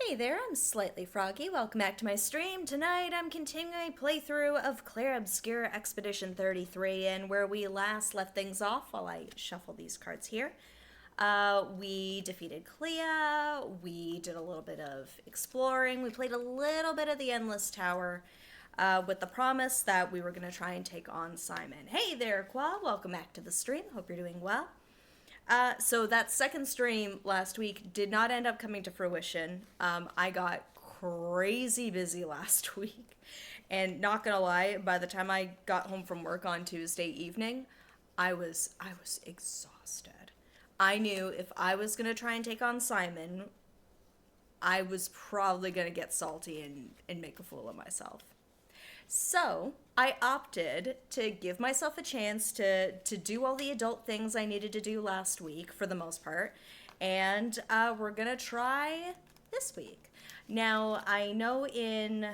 Hey there, I'm Slightly Froggy. Welcome back to my stream. Tonight I'm continuing a playthrough of Clair Obscur Expedition 33, and where we last left things off while I shuffle these cards here. We defeated Clair, we did a little bit of exploring, we played a little bit of the Endless Tower, with the promise that we were going to try and take on Simon. Hey there, Qua, welcome back to the stream. Hope you're doing well. So that second stream last week did not end up coming to fruition. I got crazy busy last week, and not gonna lie, by the time I got home from work on Tuesday evening, I was exhausted. I knew if I was gonna try and take on Simon, I was probably gonna get salty and make a fool of myself. So I opted to give myself a chance to do all the adult things I needed to do last week for the most part. And we're going to try this week. Now, I know I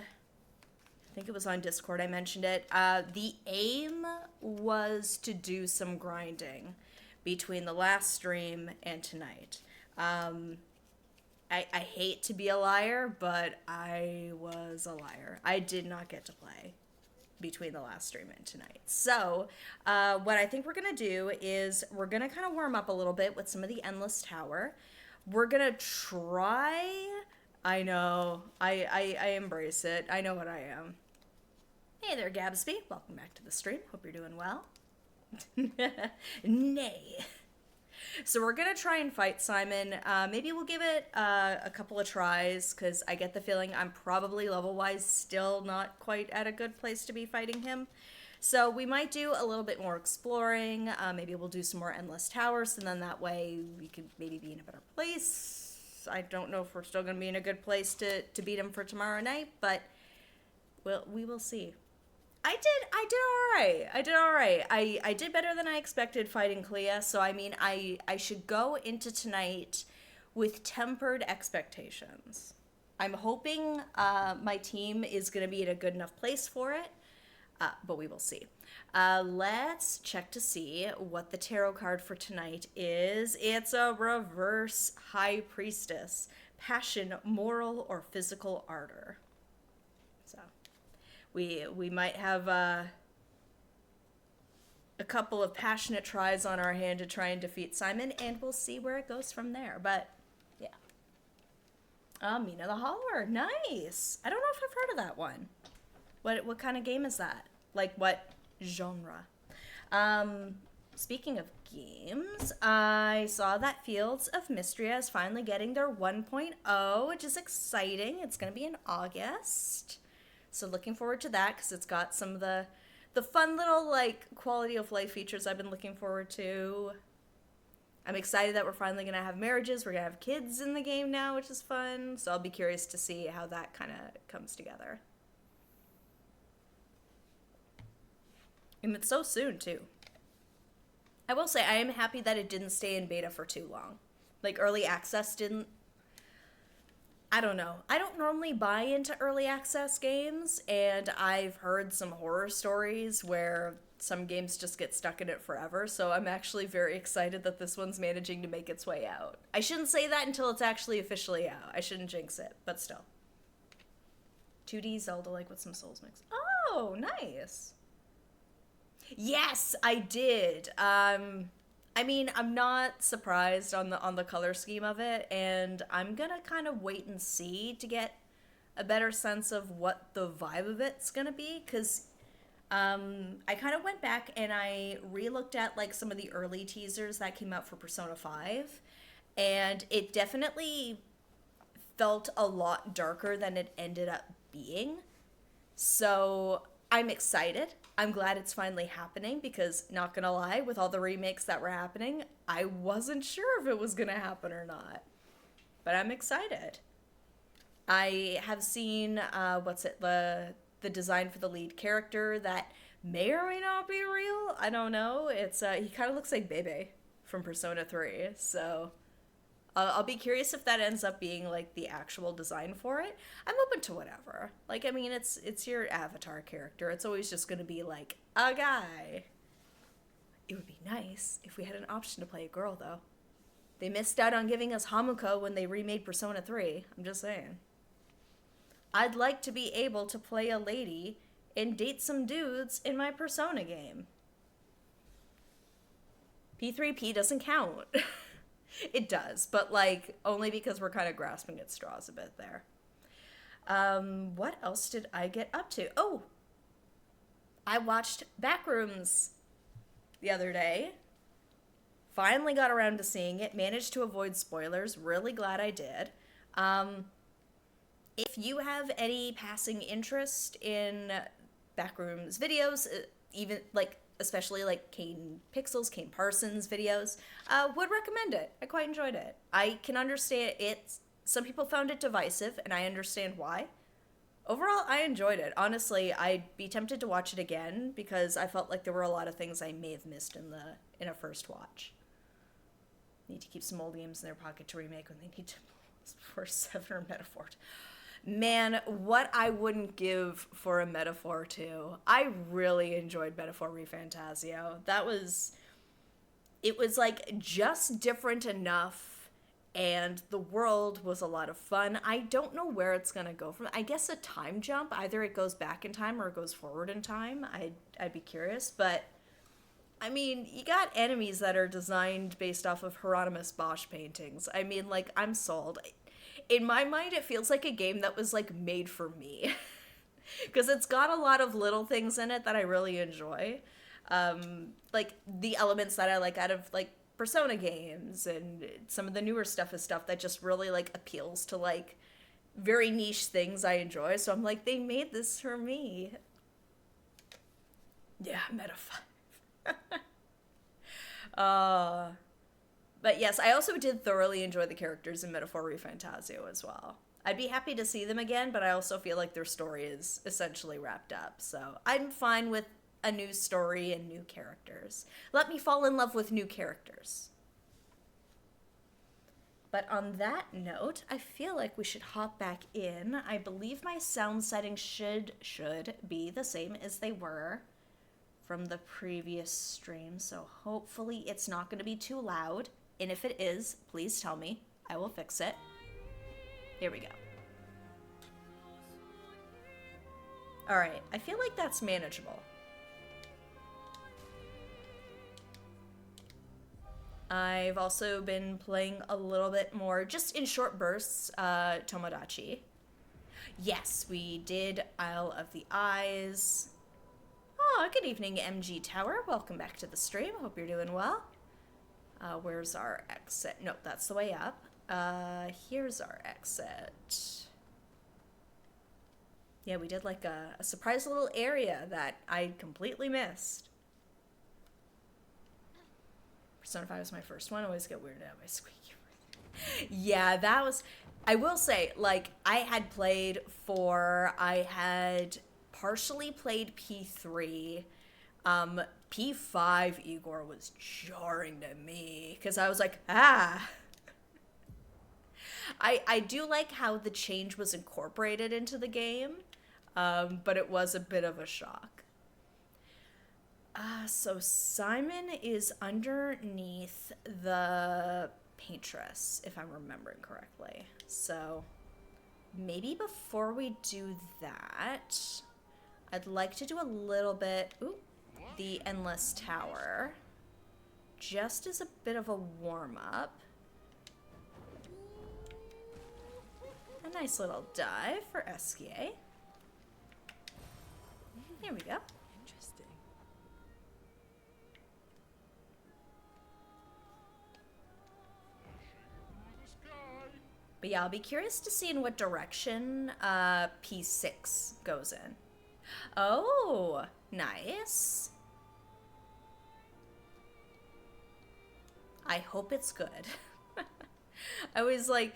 think it was on Discord I mentioned it, the aim was to do some grinding between the last stream and tonight. I hate to be a liar, but I was a liar. I did not get to play between the last stream and tonight. So, what I think we're going to do is we're going to kind of warm up a little bit with some of the Endless Tower. We're going to try... I know. I embrace it. I know what I am. Hey there, Gabsby. Welcome back to the stream. Hope you're doing well. Nay. So we're going to try and fight Simon. Maybe we'll give it a couple of tries, because I get the feeling I'm probably level-wise still not quite at a good place to be fighting him. So we might do a little bit more exploring. Maybe we'll do some more Endless Towers, and then that way we could maybe be in a better place. I don't know if we're still going to be in a good place to beat him for tomorrow night, but we will see. I did alright. I did alright. I did better than I expected fighting Clair, so I mean, I should go into tonight with tempered expectations. I'm hoping my team is going to be in a good enough place for it, but we will see. Let's check to see what the tarot card for tonight is. It's a reverse High Priestess. Passion, moral, or physical ardor. So... We might have a couple of passionate tries on our hand to try and defeat Simon, and we'll see where it goes from there. But, yeah. Mina the Holler. Nice. I don't know if I've heard of that one. What kind of game is that? Like, what genre? Speaking of games, I saw that Fields of Mystria is finally getting their 1.0, which is exciting. It's going to be in August. So looking forward to that, because it's got some of the fun little, like, quality of life features I've been looking forward to. I'm excited that we're finally going to have marriages. We're going to have kids in the game now, which is fun. So I'll be curious to see how that kind of comes together. And it's so soon, too. I will say, I am happy that it didn't stay in beta for too long. Like, early access didn't... I don't know. I don't normally buy into early access games, and I've heard some horror stories where some games just get stuck in it forever, so I'm actually very excited that this one's managing to make its way out. I shouldn't say that until it's actually officially out. I shouldn't jinx it, but still. 2D Zelda-like with some Souls mix. Oh, nice. Yes, I did. I mean, I'm not surprised on the color scheme of it, and I'm gonna kind of wait and see to get a better sense of what the vibe of it's gonna be, because I kind of went back and I re-looked at, like, some of the early teasers that came out for Persona 5, and it definitely felt a lot darker than it ended up being. So I'm excited. I'm glad it's finally happening, because, not gonna lie, with all the remakes that were happening, I wasn't sure if it was gonna happen or not. But I'm excited. I have seen, the design for the lead character that may or may not be real. I don't know. It's, he kind of looks like Bebe from Persona 3, so... I'll be curious if that ends up being, like, the actual design for it. I'm open to whatever. Like, I mean, it's your avatar character. It's always just going to be, like, a guy. It would be nice if we had an option to play a girl, though. They missed out on giving us Hamuko when they remade Persona 3. I'm just saying. I'd like to be able to play a lady and date some dudes in my Persona game. P3P doesn't count. It does, but like only because we're kind of grasping at straws a bit there. What else did I get up to? Oh, I watched Backrooms the other day. Finally got around to seeing it. Managed to avoid spoilers. Really glad I did. If you have any passing interest in Backrooms videos, even like especially like Kane Parsons videos, would recommend it. I quite enjoyed it. I can understand it. Some people found it divisive, and I understand why. Overall, I enjoyed it. Honestly, I'd be tempted to watch it again because I felt like there were a lot of things I may have missed in a first watch. Need to keep some old games in their pocket to remake when they need to for 7 or Metaphor. Man, what I wouldn't give for a Metaphor 2. I really enjoyed Metaphor ReFantazio. It was like just different enough, and the world was a lot of fun. I don't know where it's gonna go from. I guess a time jump. Either it goes back in time or it goes forward in time. I'd be curious, but I mean, you got enemies that are designed based off of Hieronymus Bosch paintings. I mean, like, I'm sold. In my mind, it feels like a game that was, like, made for me. Because it's got a lot of little things in it that I really enjoy. Like, the elements that I like out of, like, Persona games, and some of the newer stuff is stuff that just really, like, appeals to, like, very niche things I enjoy. So I'm like, they made this for me. Yeah, Meta 5. But yes, I also did thoroughly enjoy the characters in Metaphor ReFantazio as well. I'd be happy to see them again, but I also feel like their story is essentially wrapped up. So I'm fine with a new story and new characters. Let me fall in love with new characters. But on that note, I feel like we should hop back in. I believe my sound settings should be the same as they were from the previous stream, so hopefully it's not going to be too loud. And if it is, please tell me. I will fix it. Here we go. Alright, I feel like that's manageable. I've also been playing a little bit more, just in short bursts, Tomodachi. Yes, we did Isle of the Eyes. Oh, good evening, MG Tower. Welcome back to the stream. Hope you're doing well. Where's our exit? Nope, that's the way up. Here's our exit. Yeah, we did like a surprise little area that I completely missed. Persona 5 was my first one. I always get weirded out by squeaky. Yeah, that was... I will say, like, I had partially played P3. P5 Igor was jarring to me because I was like, I do like how the change was incorporated into the game, but it was a bit of a shock. So Simon is underneath the paintress, if I'm remembering correctly. So maybe before we do that, I'd like to do a little bit... Ooh. The Endless Tower, just as a bit of a warm-up. A nice little dive for Esquier. Here we go. Interesting. But yeah, I'll be curious to see in what direction P6 goes in. Oh, nice. I hope it's good. I was like,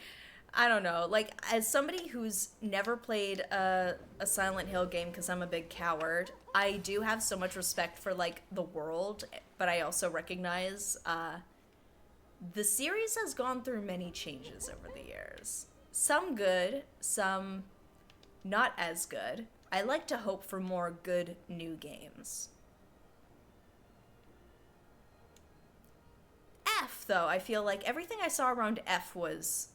I don't know, like, as somebody who's never played a Silent Hill game because I'm a big coward, I do have so much respect for, like, the world, but I also recognize the series has gone through many changes over the years. Some good, some not as good. I like to hope for more good new games. F, though, I feel like everything I saw around F was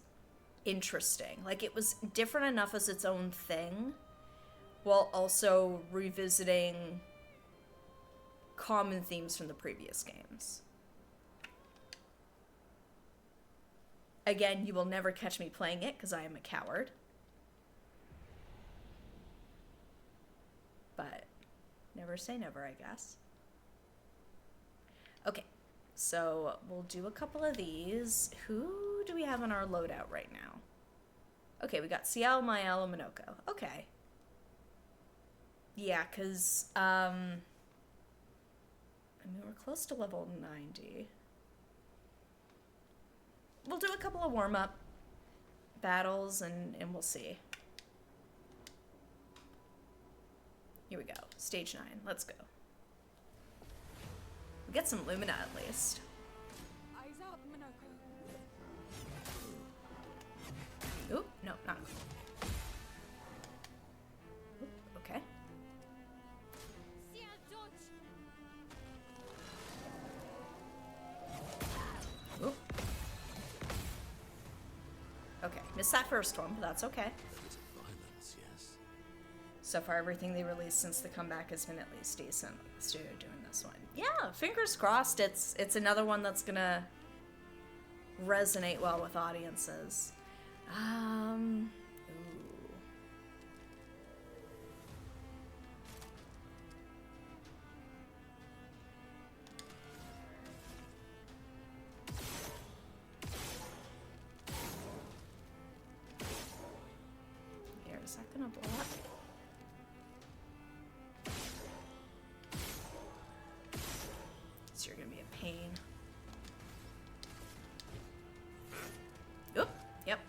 interesting. Like, it was different enough as its own thing, while also revisiting common themes from the previous games. Again, you will never catch me playing it, because I am a coward. But never say never, I guess. Okay, so we'll do a couple of these. Who do we have on our loadout right now? Okay, we got Ciel, Mael, and Minoko. Okay. Yeah, because, I mean, we're close to level 90. We'll do a couple of warm-up battles, and we'll see. Here we go. Stage 9. Let's go. We get some Lumina, at least. Eyes up, Minoko. Oop, no, not. Oop, okay. Oop. Okay, missed that first one, but that's okay. Violence, yes. So far, everything they released since the comeback has been at least decent. The studio doing this one. Yeah, fingers crossed. It's another one that's gonna resonate well with audiences. Ooh. Here, is that gonna blow up? So you're gonna be a pain. Oop, yep.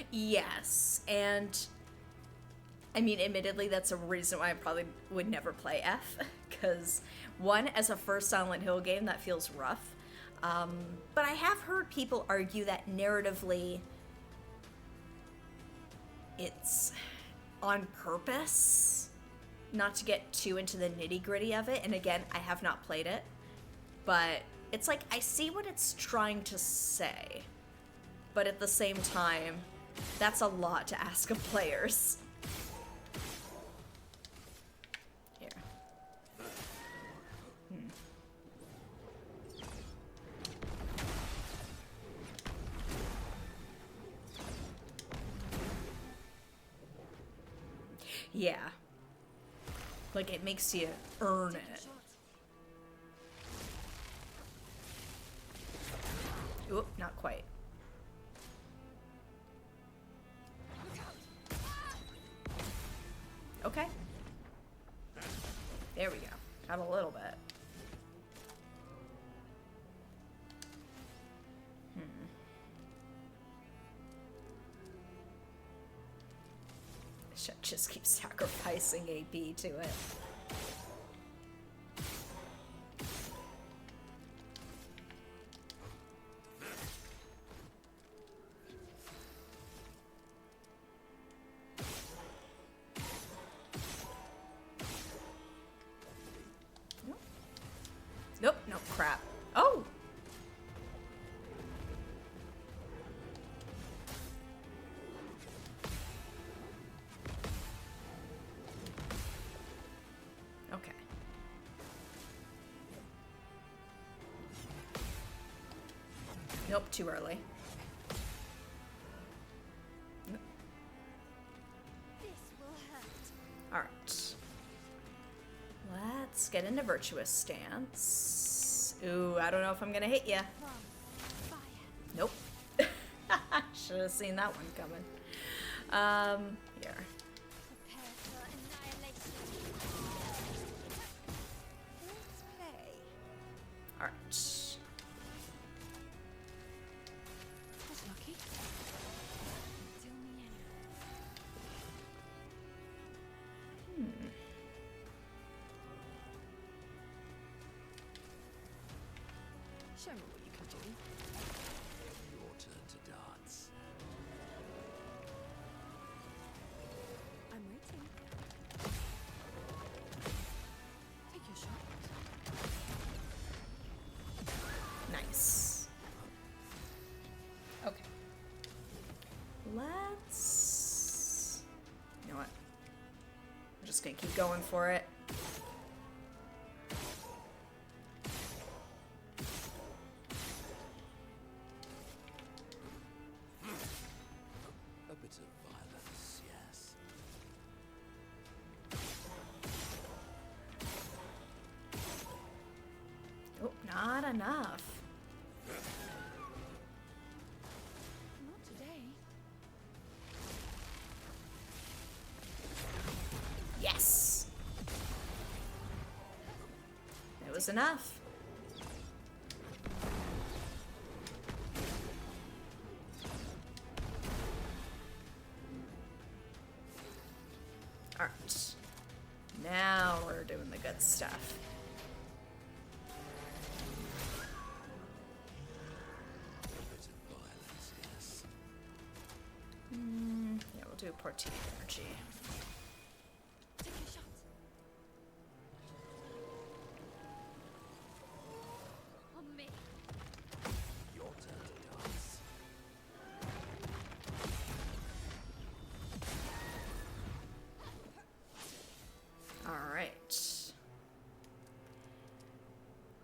Yes, and I mean, admittedly, that's a reason why I probably would never play F, because one, as a first Silent Hill game, that feels rough. But I have heard people argue that narratively, it's on purpose, not to get too into the nitty-gritty of it. And again, I have not played it, but it's like, I see what it's trying to say, but at the same time, that's a lot to ask of players. Here. Yeah. Like, it makes you earn it. Oop, not quite. Okay. There we go. Got a little bit. Shit just keeps sacrificing AP to it. Nope, no crap. Oh! Okay. Nope, too early. This will hurt. Alright. Let's get into Virtuous Stance. Ooh, I don't know if I'm gonna hit ya. Fire. Nope. Should have seen that one coming. Here. Prepare for annihilation. Let's play. Alright. That's lucky. Do me any. Show me what you can do. Your turn to dance. I'm waiting. Take your shot. let's... You know what? I'm just gonna keep going for it. A bit of violence, yes. Oh, not enough. Not today. Yes! It was enough. Alright. Now we're doing the good stuff. A bit of violence, yes. Yeah, we'll do Portine Energy. Take your shot. On me. Your turn to dance. Alright.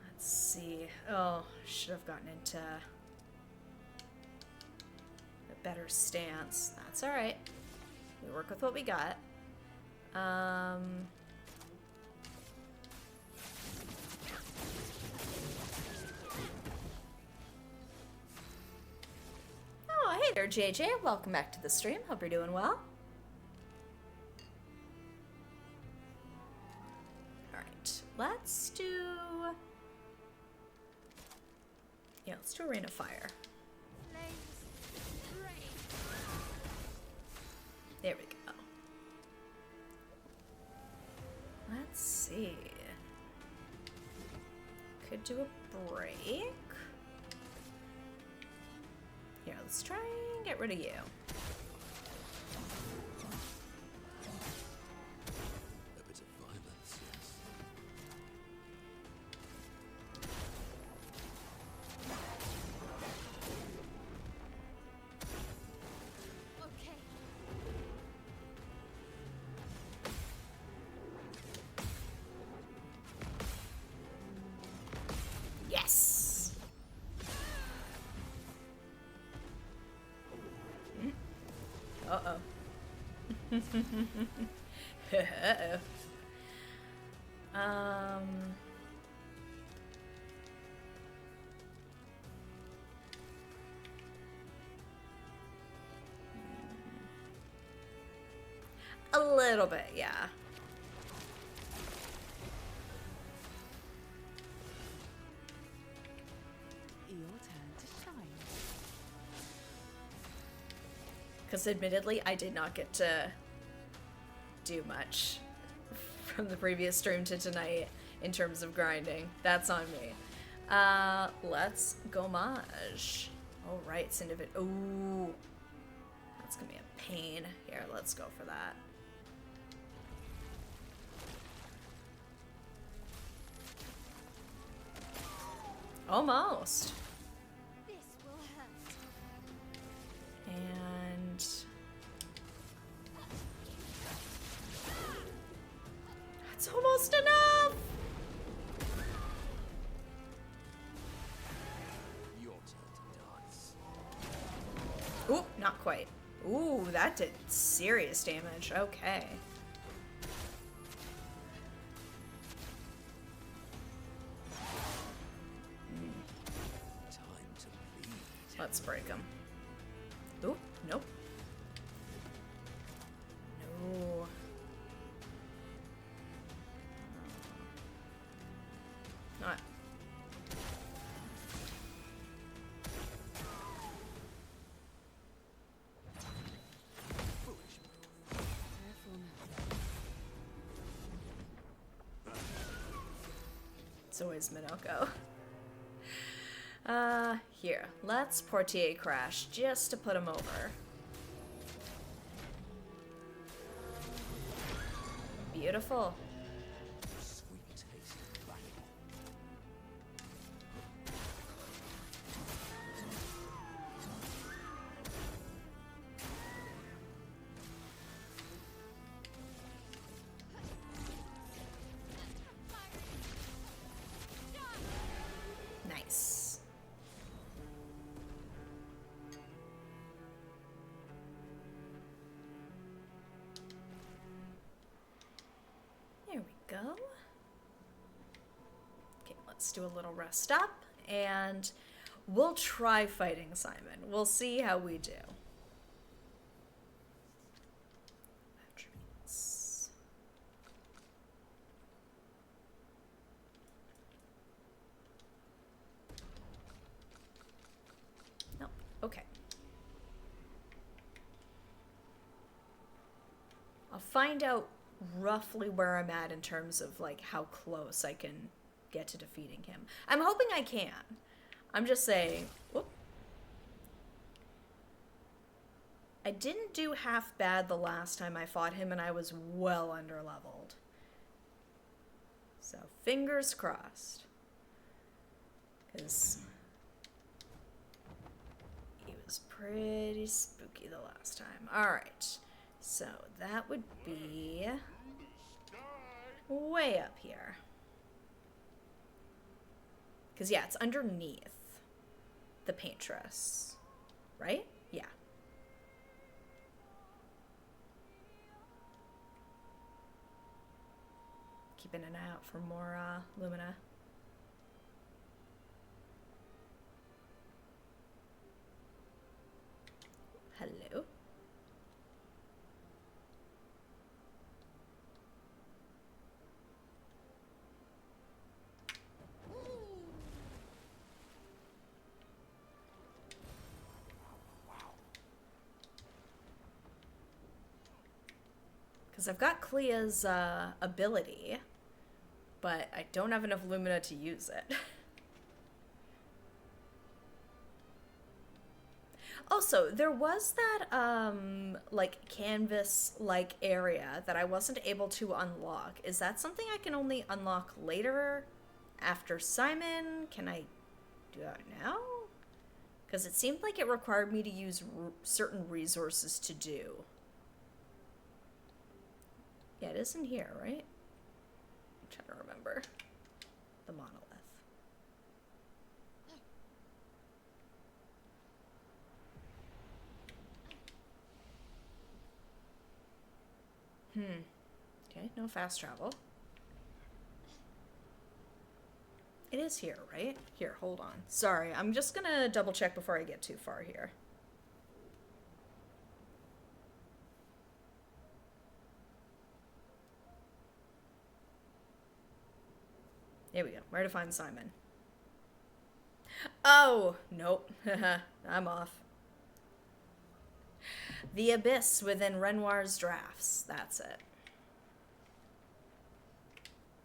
Let's see. Oh, should have gotten into a better stance. That's alright. We work with what we got. Oh, hey there, JJ. Welcome back to the stream. Hope you're doing well. Alright, let's do... Yeah, let's do Arena Fire. Flames. Rain. There we go. Let's see. Could do a break. Here, let's try and get rid of you. A bit of violence, yes. Okay. Yes! Uh-oh. Uh-oh. A little bit, yeah. Your turn to shine. Because admittedly, I did not get to do much from the previous stream to tonight in terms of grinding. That's on me. Let's go Maj. All right, Syndivid. Ooh, that's gonna be a pain. Here, let's go for that. Almost. This will hurt. And that's almost enough. Your turn to dance. Ooh, not quite. Ooh, that did serious damage. Okay. Time to bleed. Let's break him. Ooh, nope. No. Not. Foolish move. Careful now. It's always Minoko. Here. Let's Portier Crash just to put him over. Beautiful. Sweet taste of battle. go. Okay, let's do a little rest up, and we'll try fighting Simon. We'll see how we do. Attributes. Nope. Okay. I'll find out roughly where I'm at in terms of like how close I can get to defeating him. I'm hoping I can. I'm just saying, whoop. I didn't do half bad the last time I fought him, and I was well underleveled. So fingers crossed. Because he was pretty spooky the last time. Alright. So that would be way up here. Because, yeah, it's underneath the paintress. Right? Yeah. Keeping an eye out for more Lumina. Hello. Because I've got Clea's ability, but I don't have enough Lumina to use it. Also, there was that, like, canvas-like area that I wasn't able to unlock. Is that something I can only unlock later after Simon? Can I do that now? Because it seemed like it required me to use certain resources to do. Yeah, it is in here, right? I'm trying to remember. The monolith. Okay, no fast travel. It is here, right? Here, hold on. Sorry, I'm just gonna double check before I get too far here. Here we go. Where to find Simon? Oh, nope. I'm off. The abyss within Renoir's drafts. That's it.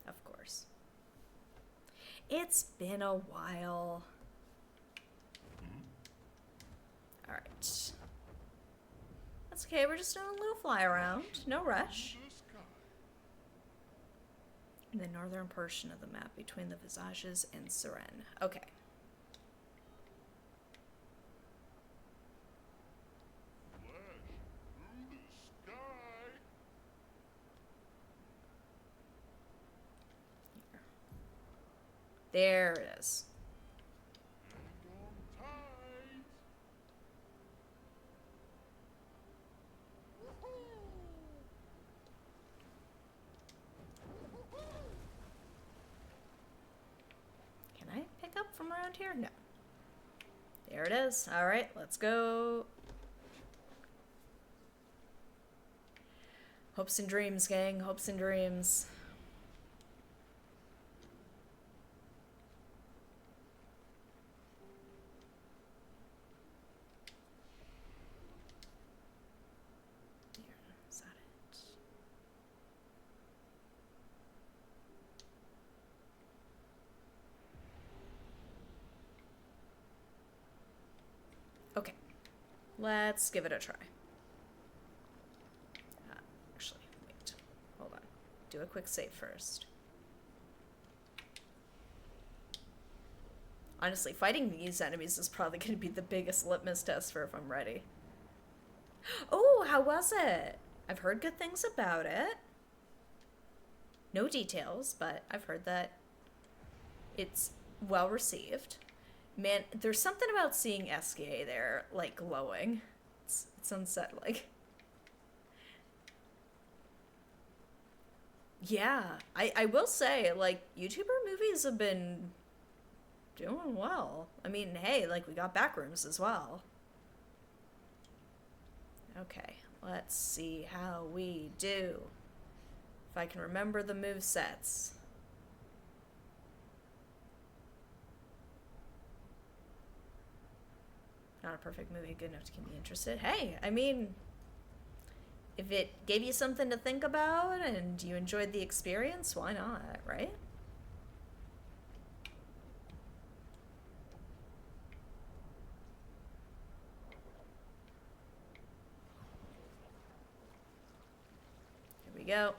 Of course. It's been a while. Alright. That's okay. We're just doing a little fly around. No rush. The northern portion of the map between the Visages and Seren. Okay. There it is. Can I pick up from around here? No. There it is. All right, let's go. Hopes and dreams, gang. Hopes and dreams. Is that it? Okay. Let's give it a try. Actually, wait. Hold on. Do a quick save first. Honestly, fighting these enemies is probably going to be the biggest litmus test for if I'm ready. Oh, how was it? I've heard good things about it. No details, but I've heard that it's well received. Man, there's something about seeing SKA there, like, glowing. It's unsettling. Yeah, I will say, like, YouTuber movies have been doing well. I mean, hey, like, we got Backrooms as well. Okay, let's see how we do. If I can remember the move sets. Not a perfect movie good enough to keep me interested. Hey, I mean, if it gave you something to think about and you enjoyed the experience, why not, right? Here we go.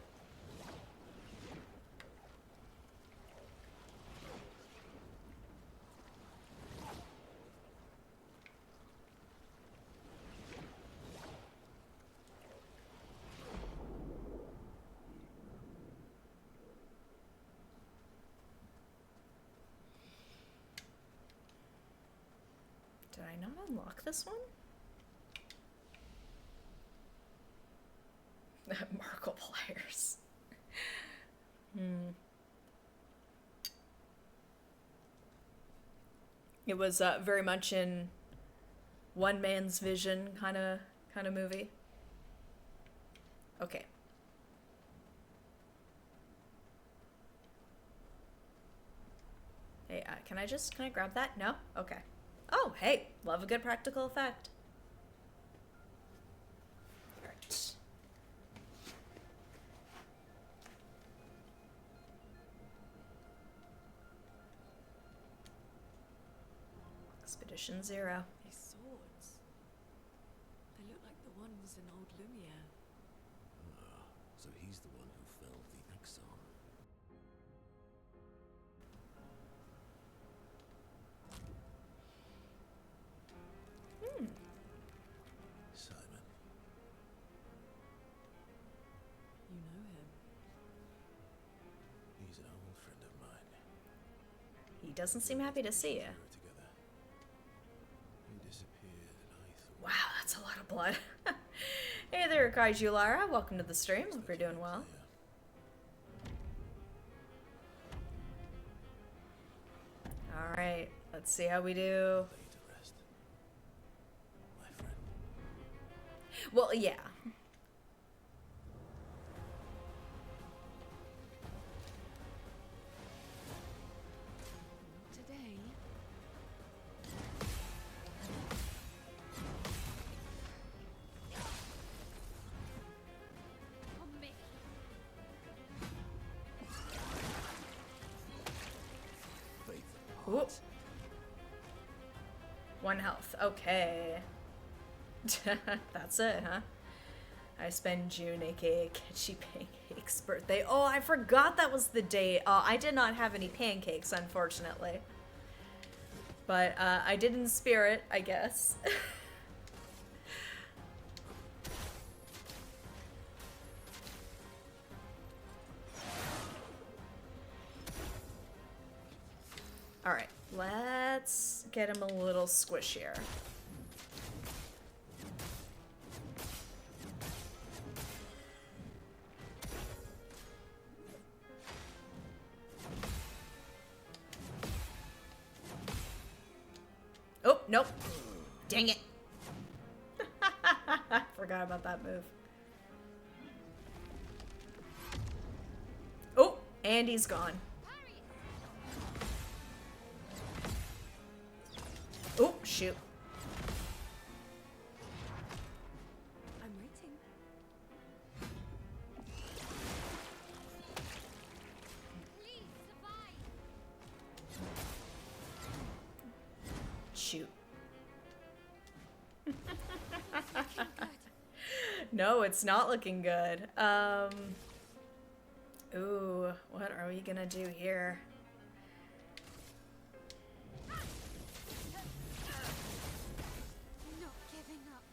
Did I not unlock this one? Markipliers. It was very much in one man's vision kind of movie. Okay. Hey, can I grab that? No? Okay. Oh, hey, love a good practical effect. Alright. Expedition Zero. These swords. They look like the ones in old Lumiere. Ah, so he's the one who felled the Exxon. Simon. You know him. He's an old friend of mine. He doesn't seem happy to see you. We were together. He disappeared and I thought... Wow, that's a lot of blood. Hey there, Kaiju Lara. Welcome to the stream. Hope you're doing well. Alright, let's see how we do. Lay to rest. My friend. Well, yeah. Not today. On me. Faith Ooh. heart. 1 health. Okay. That's it, huh? I spend June, aka Ketchy Pancake's birthday. Oh, I forgot that was the date. I did not have any pancakes, unfortunately. But I did in spirit, I guess. Alright, let's get him a little squishier. Oh, nope. Dang it. Forgot about that move. Oh, and he's gone. Oh, shoot. I'm waiting. Please survive. Shoot. Good. No, it's not looking good. Ooh, what are we gonna do here? Not giving up.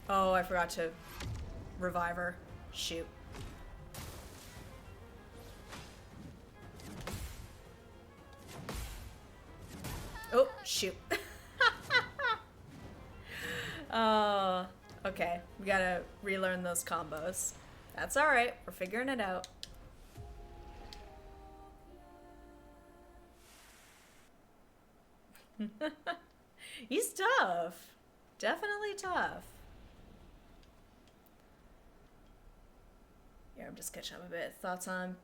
Oh, I forgot to revive her. Shoot. Oh, shoot. Oh, okay. We gotta relearn those combos. That's alright. We're figuring it out. He's tough. Definitely tough. Yeah, I'm just catching up a bit. Thoughts on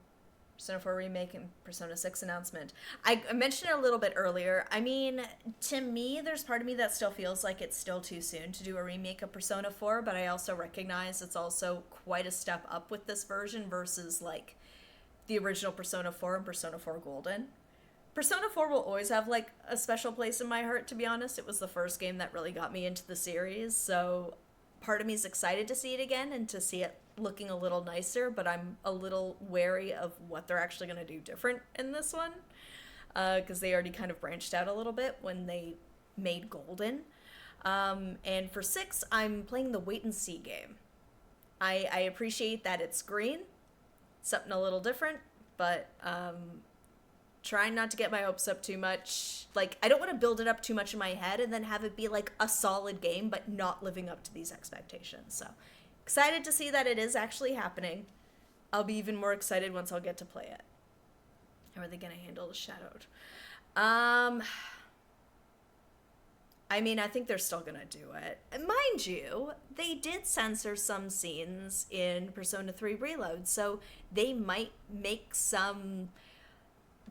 Persona 4 Remake and Persona 6 announcement? I mentioned it a little bit earlier. I mean, to me, there's part of me that still feels like it's still too soon to do a remake of Persona 4, but I also recognize it's also quite a step up with this version versus, like, the original Persona 4 and Persona 4 Golden. Persona 4 will always have, like, a special place in my heart, to be honest. It was the first game that really got me into the series, so part of me is excited to see it again and to see it looking a little nicer, but I'm a little wary of what they're actually going to do different in this one, because they already kind of branched out a little bit when they made Golden. And for 6, I'm playing the wait and see game. I appreciate that it's green, something a little different, but trying not to get my hopes up too much. Like, I don't want to build it up too much in my head and then have it be like a solid game but not living up to these expectations. So excited to see that it is actually happening. I'll be even more excited once I'll get to play it. How are they gonna handle the Shadowed? I mean, I think they're still gonna do it. And mind you, they did censor some scenes in Persona 3 Reload, so they might make some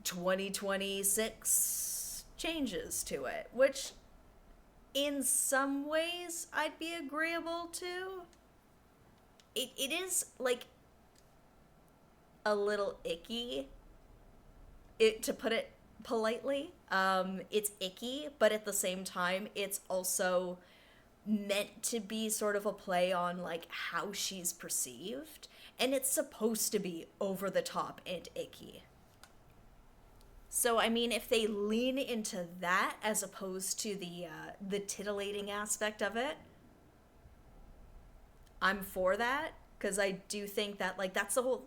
2026 changes to it, which in some ways I'd be agreeable to. It is, like, a little icky, to put it politely. It's icky, but at the same time, it's also meant to be sort of a play on, like, how she's perceived, and it's supposed to be over the top and icky. So, I mean, if they lean into that as opposed to the titillating aspect of it, I'm for that, because I do think that, like, that's the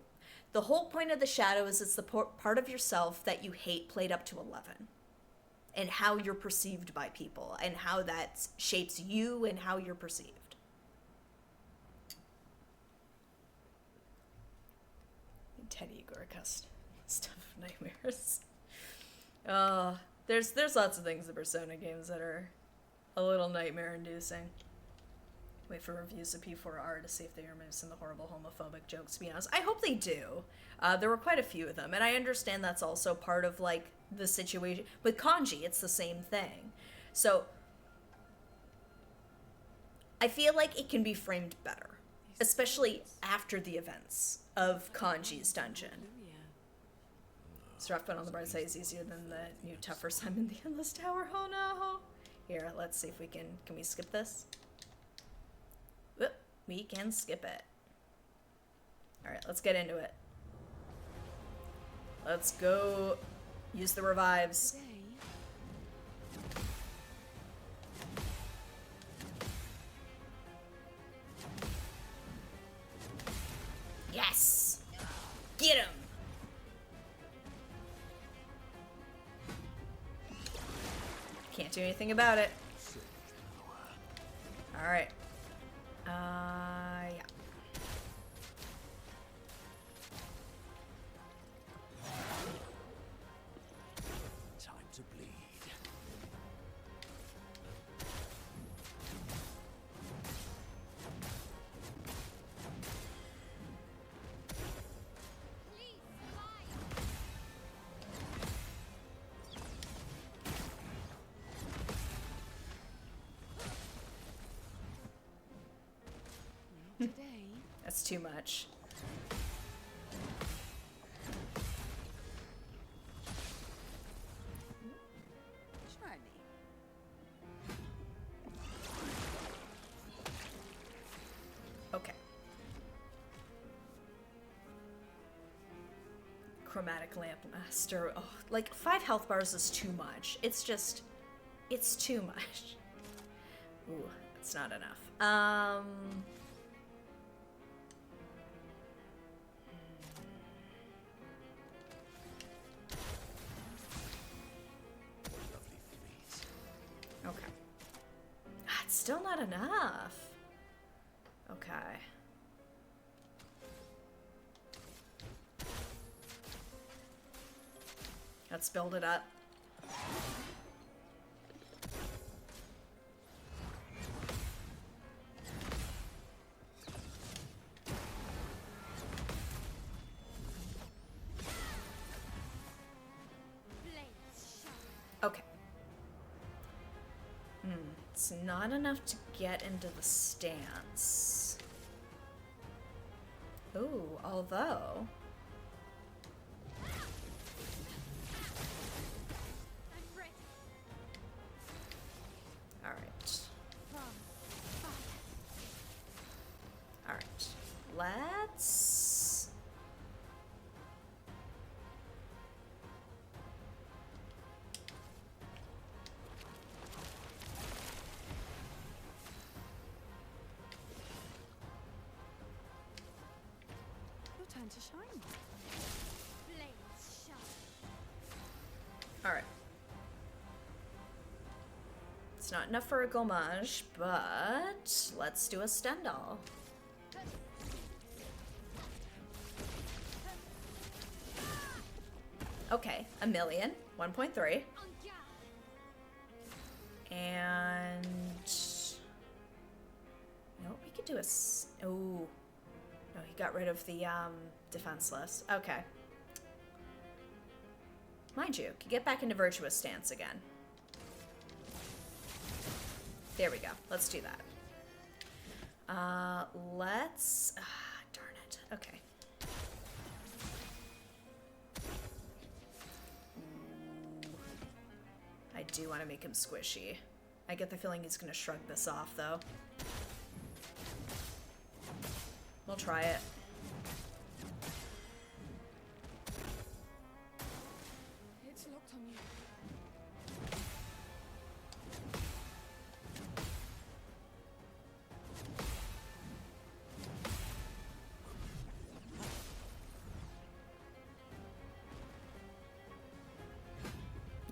whole point of the shadow is it's the part of yourself that you hate played up to 11, and how you're perceived by people, and how that shapes you and how you're perceived. Teddy Gorka stuff of nightmares. There's lots of things in Persona games that are a little nightmare inducing. Wait for reviews of P4R to see if they remove some of the horrible homophobic jokes, to be honest. I hope they do. There were quite a few of them, and I understand that's also part of, like, the situation. With kanji, it's the same thing. So, I feel like it can be framed better, especially after the events of Kanji's dungeon. Strap on the bright side is easier than the new tougher Simon the Endless Tower. Oh no! Here, let's see if we can we skip this? Whoop, we can skip it. Alright, let's get into it. Let's go use the revives. Yes! Get him! Can't do anything about it. Alright. Yeah. Time to bleed. Please survive. Today, That's too much. try me. Okay. Chromatic Lamp Master. Oh, like, 5 health bars is too much. It's just... It's too much. Ooh, it's not enough. Lovely feet. Okay. Ah, it's still not enough. Okay. Let's build it up. Okay. It's not enough to get into the stance. Ooh, although... Alright. Alright. Let's... Your turn to shine. Alright. It's not enough for a gommage, but let's do a Stendhal. Okay, a million, 1.3. And... No, we could do a... Oh. No, he got rid of the, defenseless. Okay. Mind you, could get back into virtuous stance again. There we go. Let's do that. Let's... darn it. Okay. I do want to make him squishy. I get the feeling he's going to shrug this off, though. We'll try it. It's locked on you.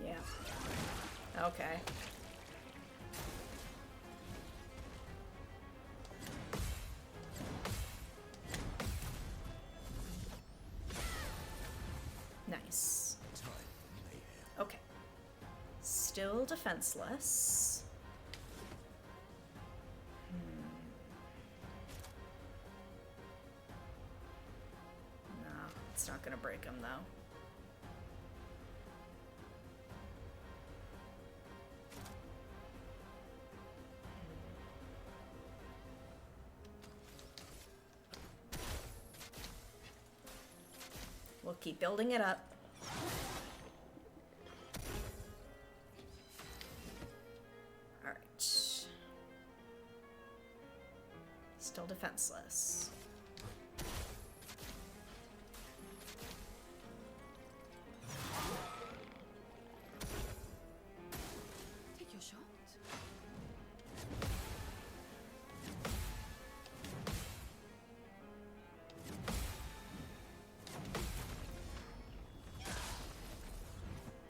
Yeah. Okay. Nice. Okay. Still defenseless. No, it's not gonna break him though. We'll keep building it up. Alright. Still defenseless. Take your shot.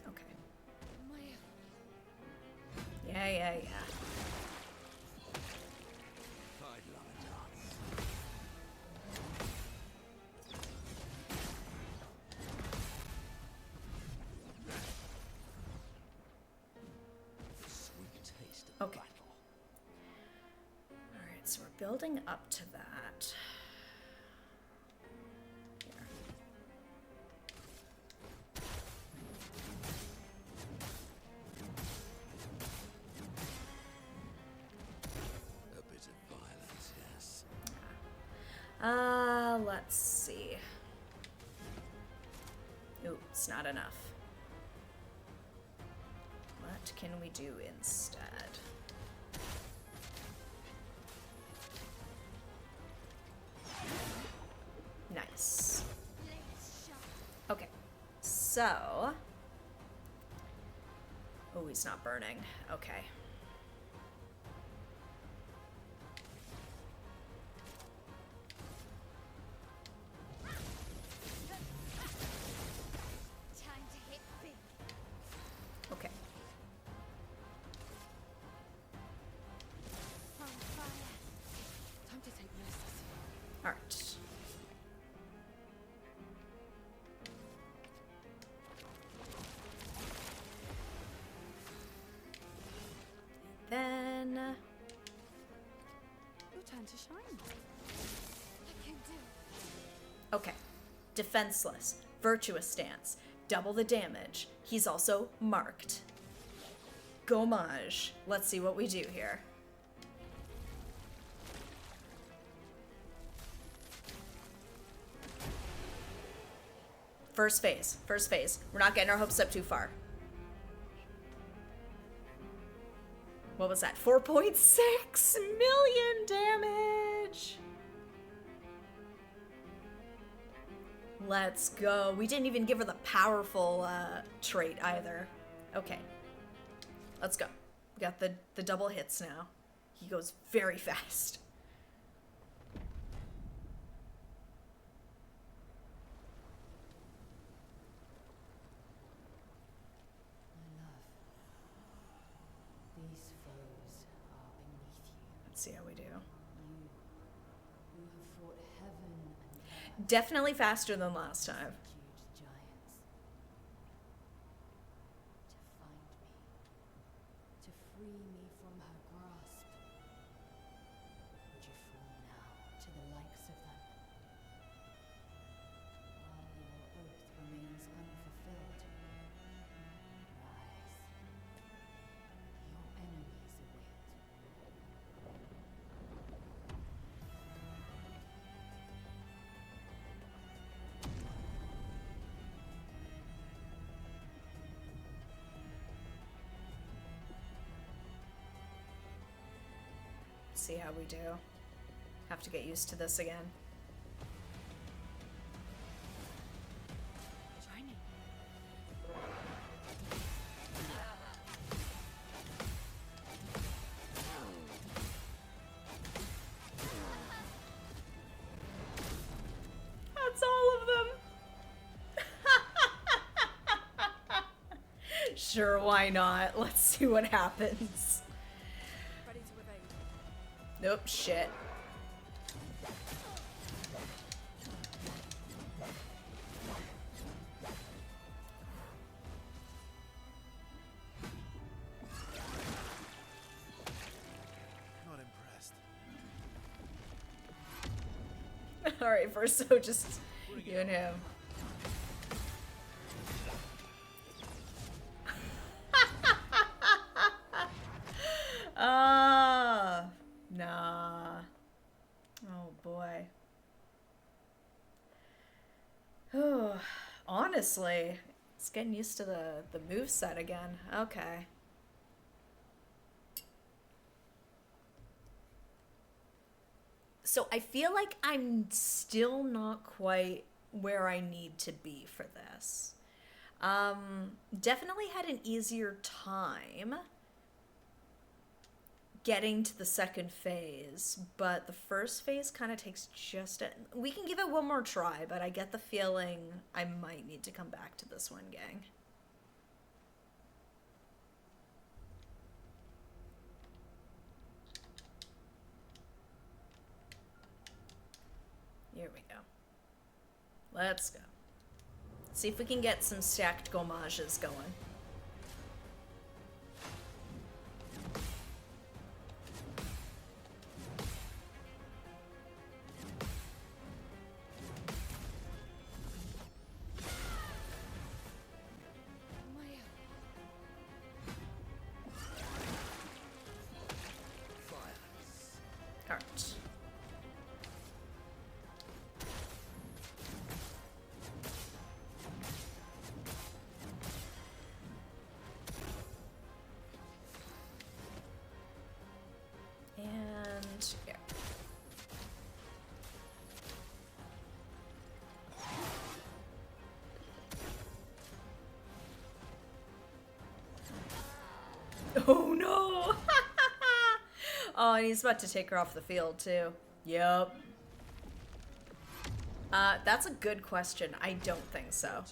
Okay. My Yeah. I'd love a dance. Sweet taste of Okay. battle. Alright, so we're building up to that. Here. A bit of violence, yes. Let's see. Ooh, it's not enough. What can we do instead? Nice. Okay, so... Oh, he's not burning. Okay. Time to hit big. Okay. to shine. I can do it. Okay. Defenseless. Virtuous stance. Double the damage. He's also marked. Gommage. Let's see what we do here. First phase. First phase. We're not getting our hopes up too far. What was that? 4.6 million damage. Let's go. We didn't even give her the powerful trait either. Okay. Let's go. We got the double hits now. He goes very fast. My love, these foes are beneath you. Let's see how we do. You, who have fought heaven and earth, Definitely faster than last time. huge giants. To find me, to free me from her grasp. Would you fall now to the likes of them? While your oath remains unfulfilled, rise. Your enemies await. See how we do. Have to get used to this again. Shiny. That's all of them. Sure, why not? Let's see what happens. Ready to evade. Nope, shit. Not impressed. Alright, first, so just you and him. Nah. Oh boy. Oh, honestly, it's getting used to the moveset again. Okay. So I feel like I'm still not quite where I need to be for this. Definitely had an easier time getting to the second phase, but the first phase kind of takes just a... We can give it one more try, but I get the feeling I might need to come back to this one, gang. Here we go. Let's go. See if we can get some stacked gommages going. Maya. Alright. And yeah. Oh no! Oh, and he's about to take her off the field too. Yep. That's a good question. I don't think so.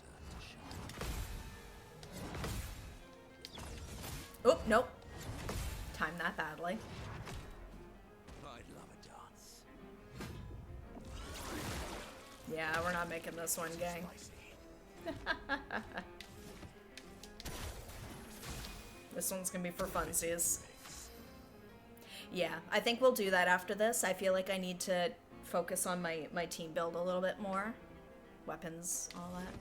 Oh, nope. Timed that badly. I'd love a dance. Yeah, we're not making this one, gang. This one's gonna be for funsies. Yeah, I think we'll do that after this. I feel like I need to focus on my team build a little bit more. Weapons, all that.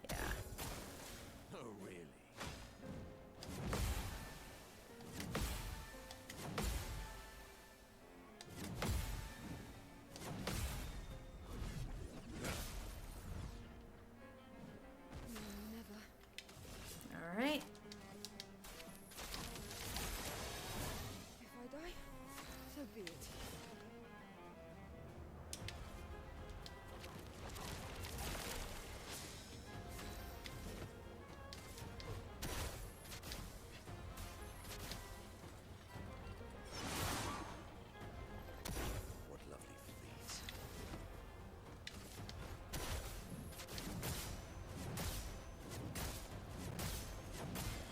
Yeah. Oh, really? No, never. All right. If I die, so be it. What lovely feet.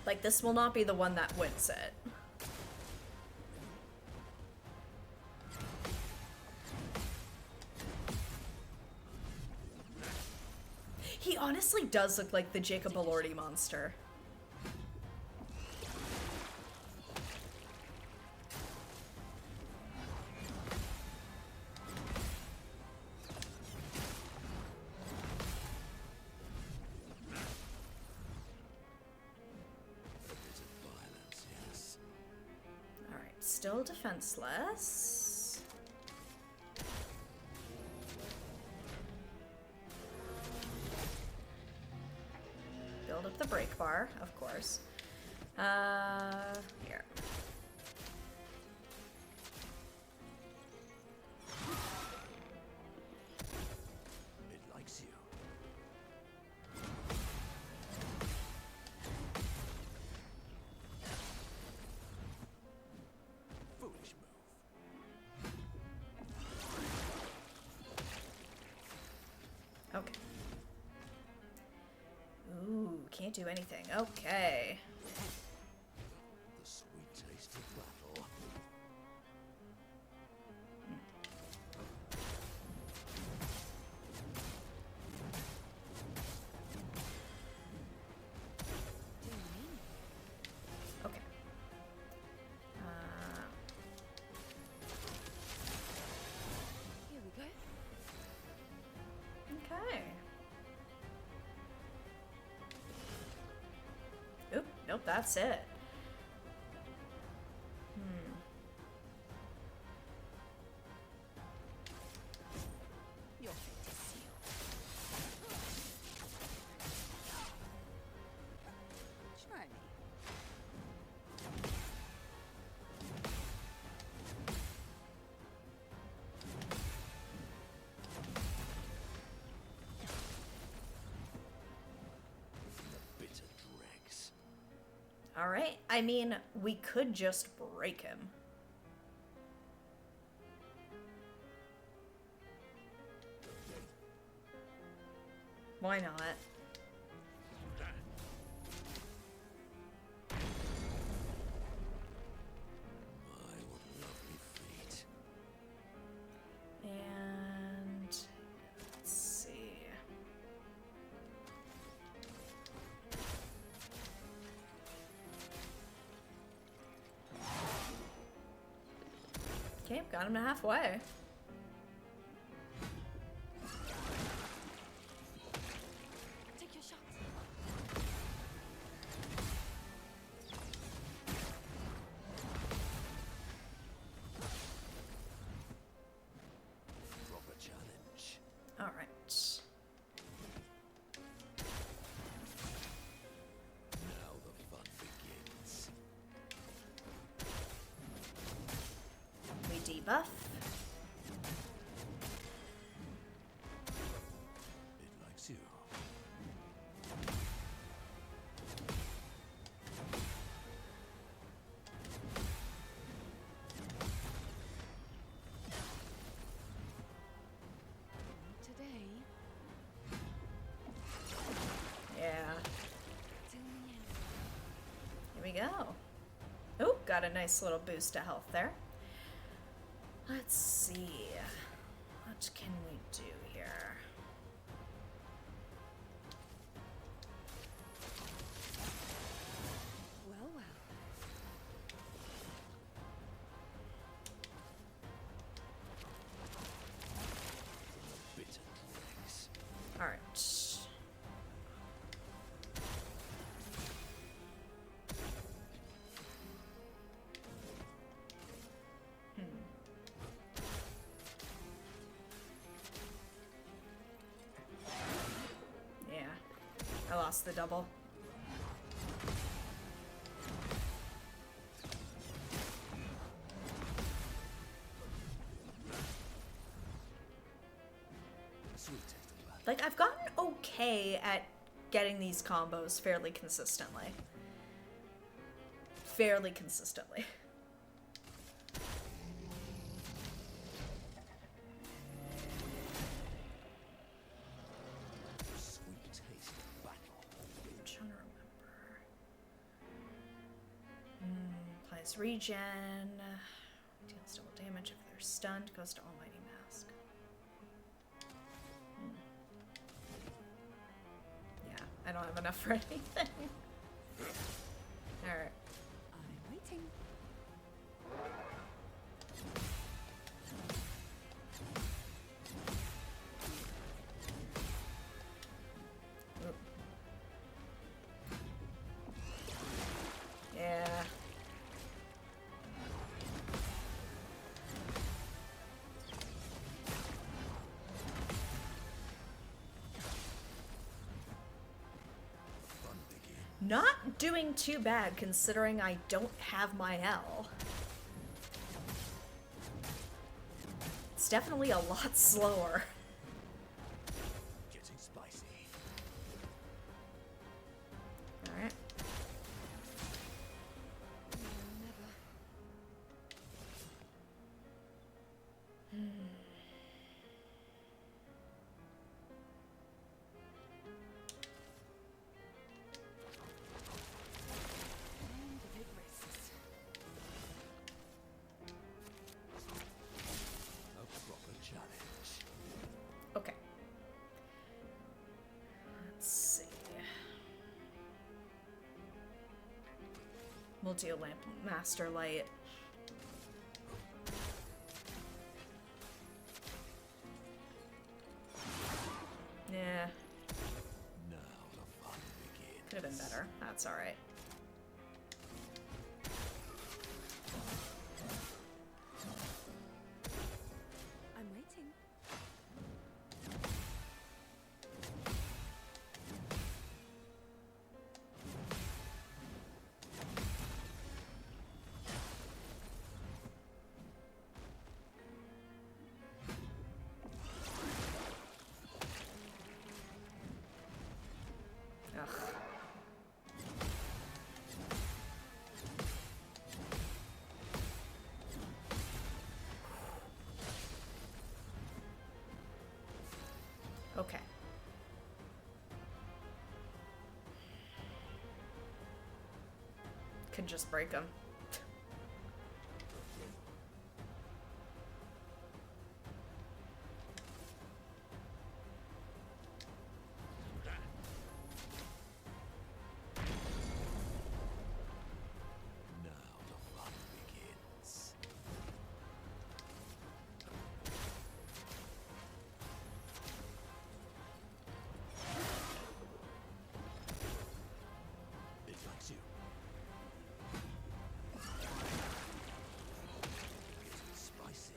Like, this will not be the one that wins it. He honestly does look like the Jacob Elordi monster. A bit of violence, yes. Alright, still defenseless. Build up the break bar, of course. Here. It likes you. Foolish move. Okay. Ooh, can't do anything. Okay. The sweet taste of battle. Okay. Here we go. Okay. Oop, nope, that's it. Your fate is sealed. Try me. The bitter dregs. Alright, I mean, we could just break him. Why not? My, what lovely feet. And let's see. Okay, got him to halfway. Take your shot. Proper challenge. Alright. Now the fun begins. We debuff. It likes you. Today, Yeah. till the end. Here we go. Oh, got a nice little boost to health there. Let's see. What can we do here? lost the double. Sweet taste of blood. Like, I've gotten okay at getting these combos fairly consistently. Fairly consistently. Sweet taste of battle. I'm trying to remember. Applies regen. Deals double damage if they're stunned. Goes to Almighty Mask. Yeah, I don't have enough for anything. Alright. I'm waiting. Oop. Yeah. Fun begins. Not doing too bad considering I don't have my L. It's definitely a lot slower. Getting spicy. Alright. Never. Time to take risks. A proper challenge. Okay. Let's see. We'll do Lamp Master Light. Yeah, Now the fun begins. could have been better. That's alright. I'm waiting. Ugh. Okay. Could just break them. Now the fun begins. It likes you. Getting spicy.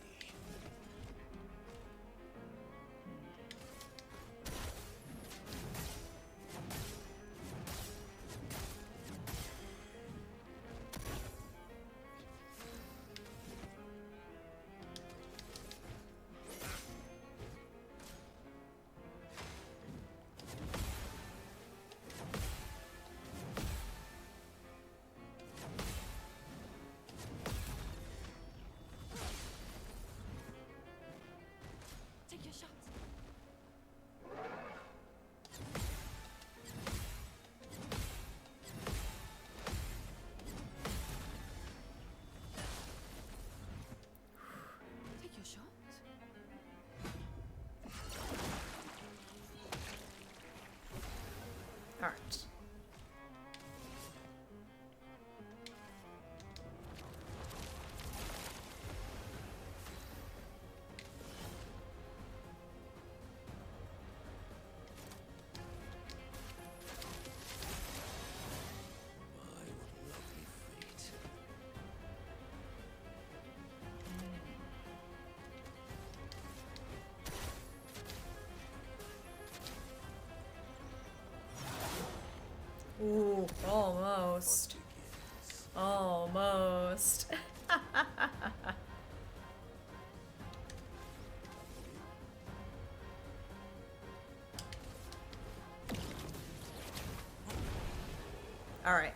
Take your shot. Take your shot. Alright. My lovely fate. Almost. Almost. All right.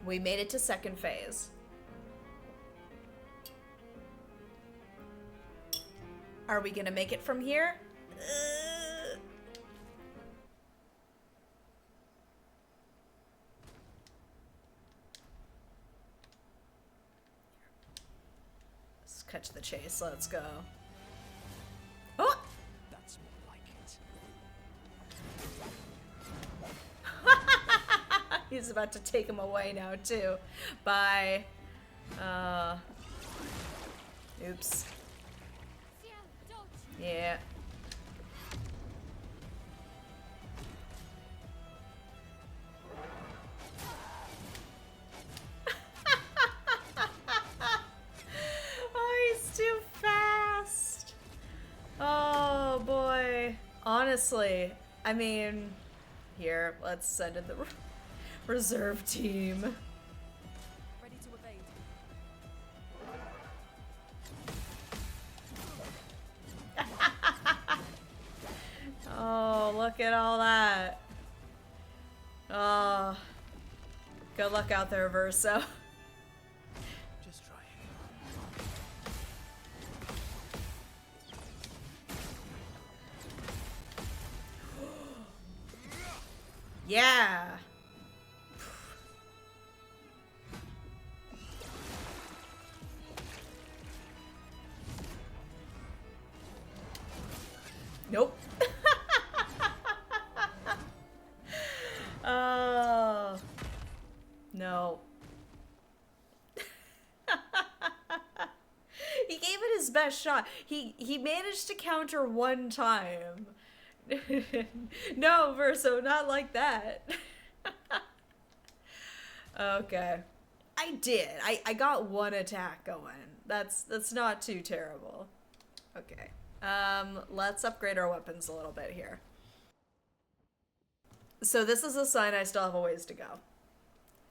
We made it to second phase. Are we gonna make it from here? Let's catch the chase. Let's go. Oh! That's more like it. He's about to take him away now, too. By, oops. Ciel, dodge! Yeah. Oh, he's too fast. Oh, boy. Honestly, I mean, here, let's send in the reserve team. Ready to evade. Oh, look at all that. Oh. Good luck out there, Verso. Just try Yeah. Nope. Oh. No. He gave it his best shot. He managed to counter one time. No, Verso, not like that. Okay. I did. I got one attack going. That's not too terrible. Okay. Let's upgrade our weapons a little bit here. So this is a sign I still have a ways to go.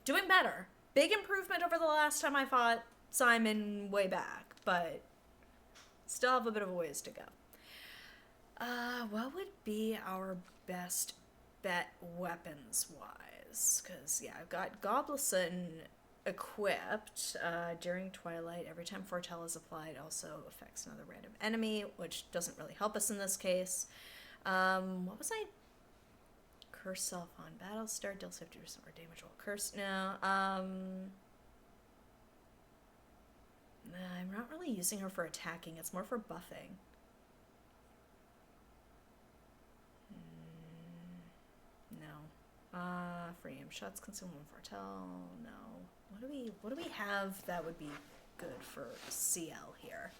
Doing better. Big improvement over the last time I fought Simon way back, but still have a bit of a ways to go. What would be our best bet weapons-wise? Because, yeah, I've got Goblison equipped during Twilight. Every time Foretell is applied, also affects another random enemy, which doesn't really help us in this case. What was I? Curse self on battle start, deals 50% more damage while cursed. No, I'm not really using her for attacking. It's more for buffing. No. Free aim shots consume one Foretell. No. What do we have that would be good for CL here?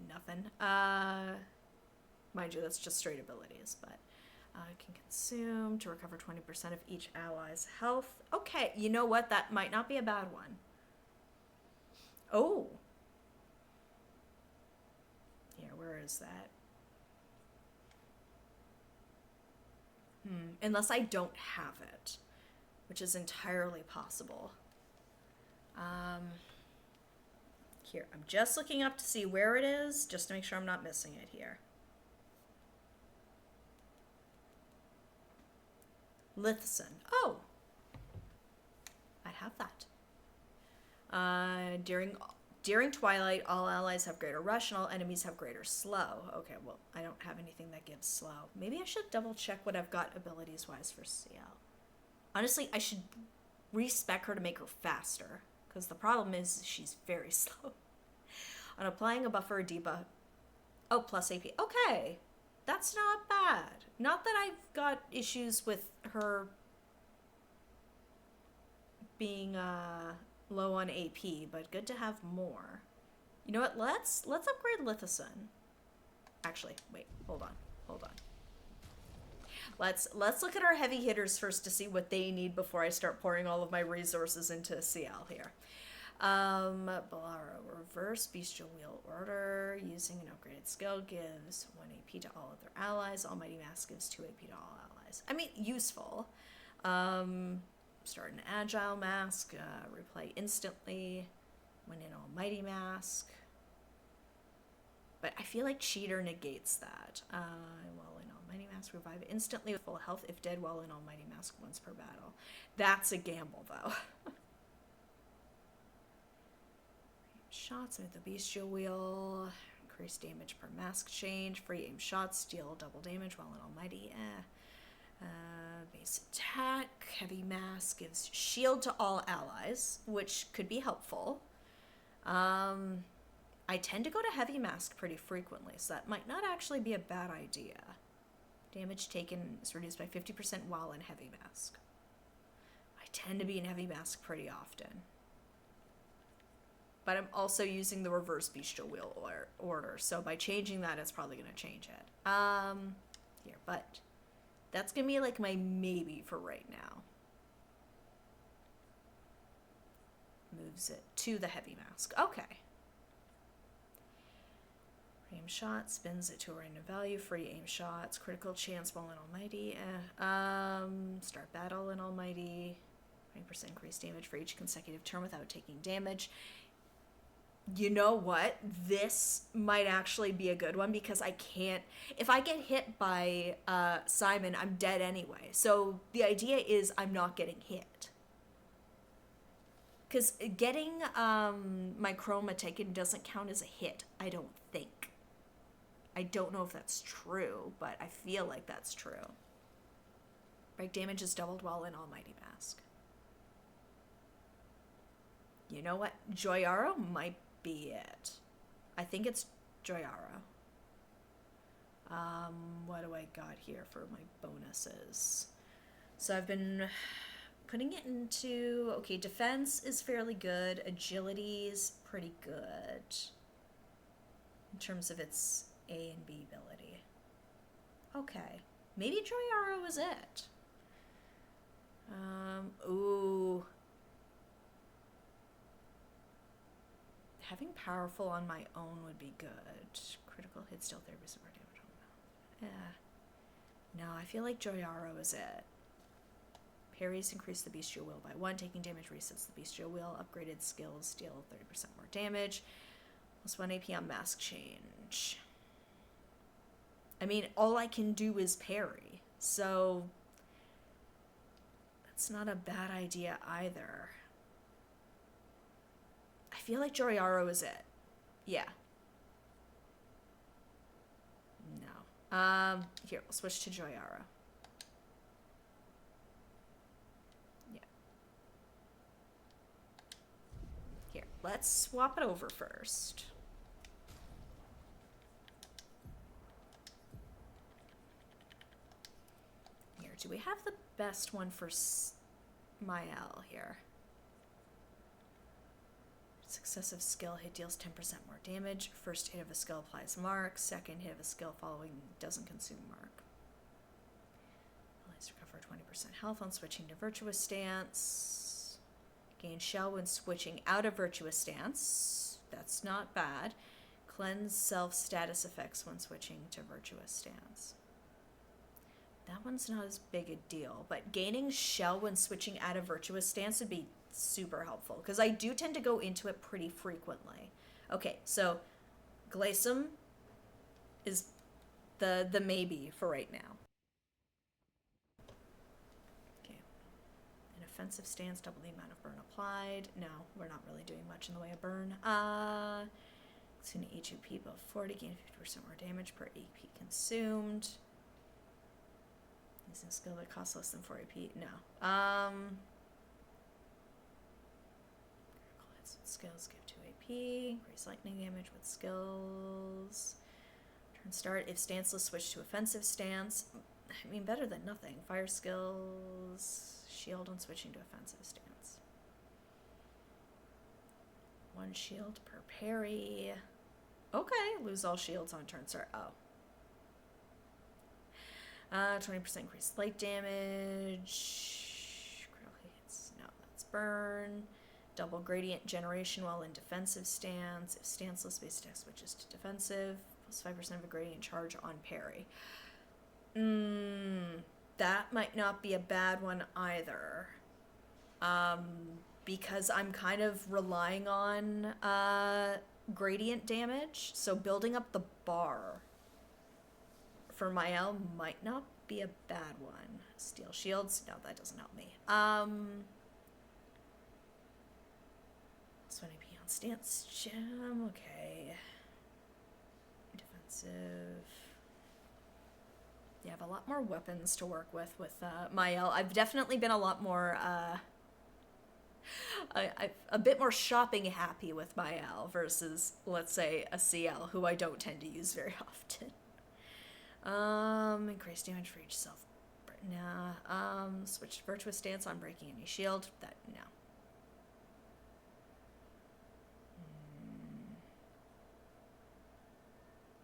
Nothing. Mind you, that's just straight abilities, but can consume to recover 20% of each ally's health. Okay, you know what? That might not be a bad one. Oh. Here, where is that? Unless I don't have it, which is entirely possible. Here, I'm just looking up to see where it is, just to make sure I'm not missing it here. Lithson. Oh! I have that. During Twilight, all allies have greater rush and all enemies have greater slow. Okay, well, I don't have anything that gives slow. Maybe I should double check what I've got abilities-wise for CL. Honestly, I should respec her to make her faster, because the problem is she's very slow. On applying a buff or a debuff. Oh, plus AP. Okay, that's not bad. Not that I've got issues with her being low on AP, but good to have more. You know what? Let's upgrade Lithison. Actually, wait, hold on. Let's look at our heavy hitters first to see what they need before I start pouring all of my resources into CL here. Bolaro, reverse bestial wheel order. Using an upgraded skill gives 1 AP to all other allies. Almighty Mask gives 2 AP to all allies. I mean, useful. Start an agile mask. Replay instantly when in Almighty Mask. But I feel like Cheater negates that. While in Almighty Mask, revive instantly with full health if dead while in Almighty Mask once per battle. That's a gamble, though. Shots with the bestial wheel. Increase damage per mask change. Free aim shots deal double damage while in Almighty. Base attack. Heavy mask gives shield to all allies, which could be helpful. I tend to go to heavy mask pretty frequently, so that might not actually be a bad idea. Damage taken is reduced by 50% while in heavy mask. I tend to be in heavy mask pretty often. But I'm also using the reverse bestial wheel order, so by changing that, it's probably going to change it. Here, but that's going to be like my maybe for right now. Moves it to the heavy mask. Okay. Aim shot spins it to a random value. Free aim shots. Critical chance while in Almighty. Start battle in Almighty. 20% increased damage for each consecutive turn without taking damage. You know what? This might actually be a good one because I can't... If I get hit by Simon, I'm dead anyway. So the idea is I'm not getting hit. Because getting my chroma taken doesn't count as a hit, I don't think. I don't know if that's true, but I feel like that's true. Break damage is doubled while in Almighty Mask. You know what? Joyaro might be it. I think it's Joyaro. What do I got here for my bonuses? So I've been putting it into... Okay, defense is fairly good. Agility is pretty good. In terms of its A and B ability. Okay. Maybe Joyaro is it. Ooh. Having powerful on my own would be good. Critical hit still 30% more damage. Yeah. No, I feel like Joyaro is it. Parries increase the bestial wheel by 1. Taking damage resets the bestial wheel. Upgraded skills deal 30% more damage. Plus 1 AP on mask change. I mean, all I can do is parry. So that's not a bad idea either. I feel like Joyaro is it. Yeah. No. Here, we'll switch to Joyaro. Yeah. Here, let's swap it over first. Here, do we have the best one for Mael here? Successive skill hit deals 10% more damage. First hit of a skill applies mark. Second hit of a skill following doesn't consume mark. Allies recover 20% health on switching to Virtuous Stance. Gain shell when switching out of Virtuous Stance. That's not bad. Cleanse self status effects when switching to Virtuous Stance. That one's not as big a deal, but gaining shell when switching out of Virtuous Stance would be super helpful because I do tend to go into it pretty frequently. Okay, so Glacium is the maybe for right now. Okay, an offensive stance, double the amount of burn applied. No, we're not really doing much in the way of burn. It's an HUP above 40, gain 50% more damage per AP consumed. Using skill that costs less than 4 AP. No. Skills give 2 AP. Increase lightning damage with skills. Turn start. If stanceless, switch to offensive stance. I mean, better than nothing. Fire skills. Shield on switching to offensive stance. 1 shield per parry. Okay. Lose all shields on turn start. Oh. 20% increased light damage. Critical hits. No, that's burn. Double gradient generation while in defensive stance. If stanceless base attack switches to defensive, plus 5% of a gradient charge on parry. That might not be a bad one either. Because I'm kind of relying on gradient damage, so building up the bar for Mael might not be a bad one. Steel shields, no, that doesn't help me. 20p on stance gem, okay. Defensive. You have a lot more weapons to work with Mael. I've definitely been a lot more, a bit more shopping happy with Mael versus, let's say, a CL, who I don't tend to use very often. Increase damage for each self. Nah. Switch to virtuous stance on breaking any shield. That, no.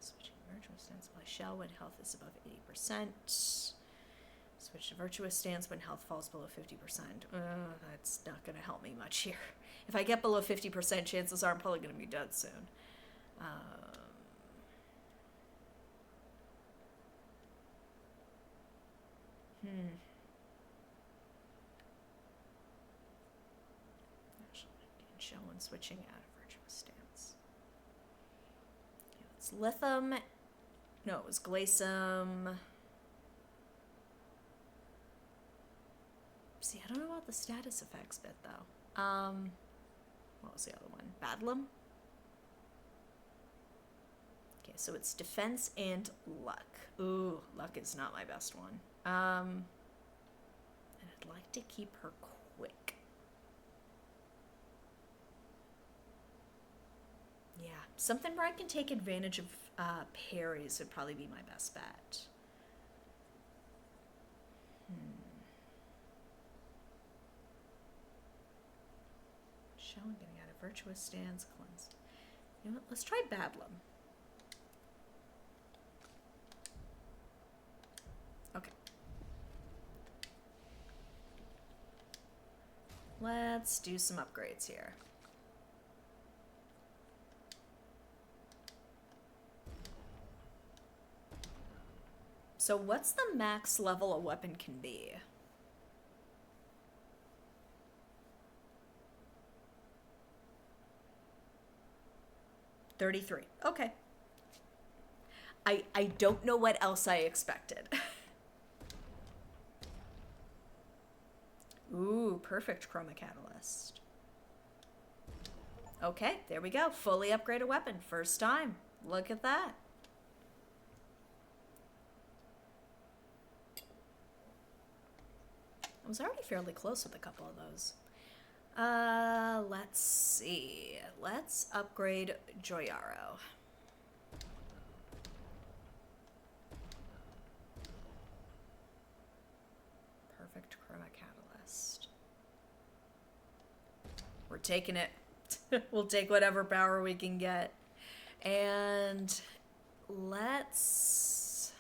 Switching virtuous stance by shell when health is above 80%. Switch to virtuous stance when health falls below 50%. That's not going to help me much here. If I get below 50%, chances are I'm probably going to be dead soon. Actually, show when switching out of virtuous stance. Okay, it's Lithum. No, it was Glacium. See, I don't know about the status effects bit, though. What was the other one? Badlam? Okay, so it's defense and luck. Ooh, luck is not my best one. And I'd like to keep her quick. Yeah, something where I can take advantage of parries would probably be my best bet. Showing getting out of virtuous stance, cleansed. You know what? Let's try Badlam. Okay. Let's do some upgrades here. So what's the max level a weapon can be? $33. Okay. I don't know what else I expected. Ooh, perfect chroma catalyst. Okay, there we go. Fully upgraded weapon. First time. Look at that. I was already fairly close with a couple of those. Let's see. Let's upgrade Joyaro. Perfect chroma catalyst. We're taking it. We'll take whatever power we can get. And let's...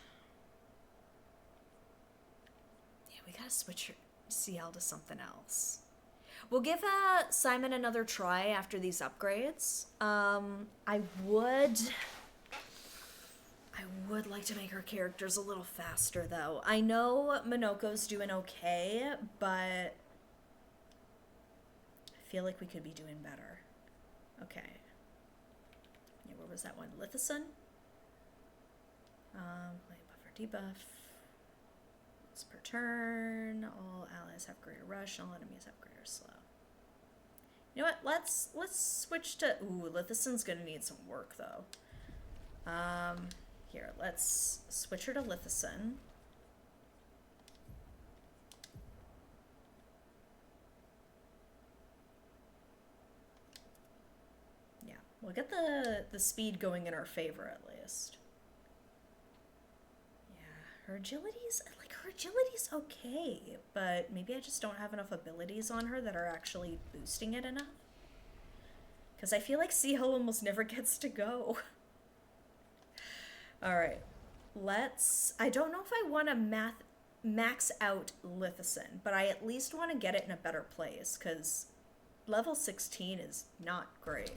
Yeah, we gotta switch her CL to something else. We'll give Simon another try after these upgrades. I would like to make her characters a little faster, though. I know Minoko's doing okay, but I feel like we could be doing better. Okay. Yeah, where was that one? Lithison? Play buff or debuff. Once per turn. All allies have greater rush. All enemies have greater slow. You know what? Let's switch to... Ooh, Lithison's gonna need some work, though. Here, let's switch her to Lithison. Yeah, we'll get the speed going in our favor, at least. Yeah, her agility's okay, but maybe I just don't have enough abilities on her that are actually boosting it enough. Because I feel like CL almost never gets to go. Alright, I don't know if I want to max out Lithison, but I at least want to get it in a better place, because level 16 is not great.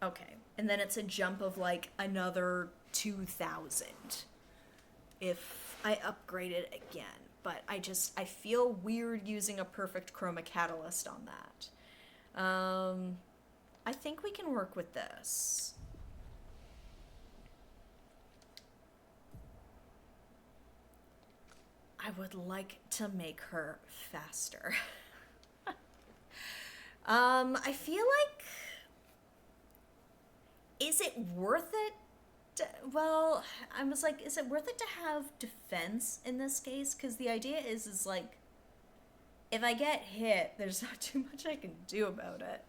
Okay, and then it's a jump of like another 2,000 if I upgrade it again. But I feel weird using a perfect chroma catalyst on that. I think we can work with this. I would like to make her faster. I feel like, is it worth it? Well, I was like, is it worth it to have defense in this case? Because the idea is like, if I get hit, there's not too much I can do about it.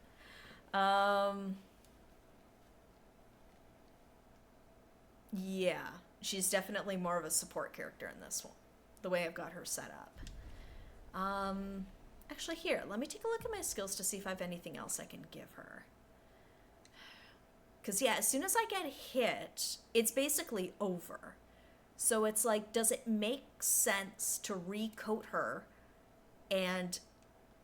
Yeah, she's definitely more of a support character in this one, the way I've got her set up. Actually, here, let me take a look at my skills to see if I have anything else I can give her. Because, yeah, as soon as I get hit, it's basically over. So it's like, does it make sense to recoat her and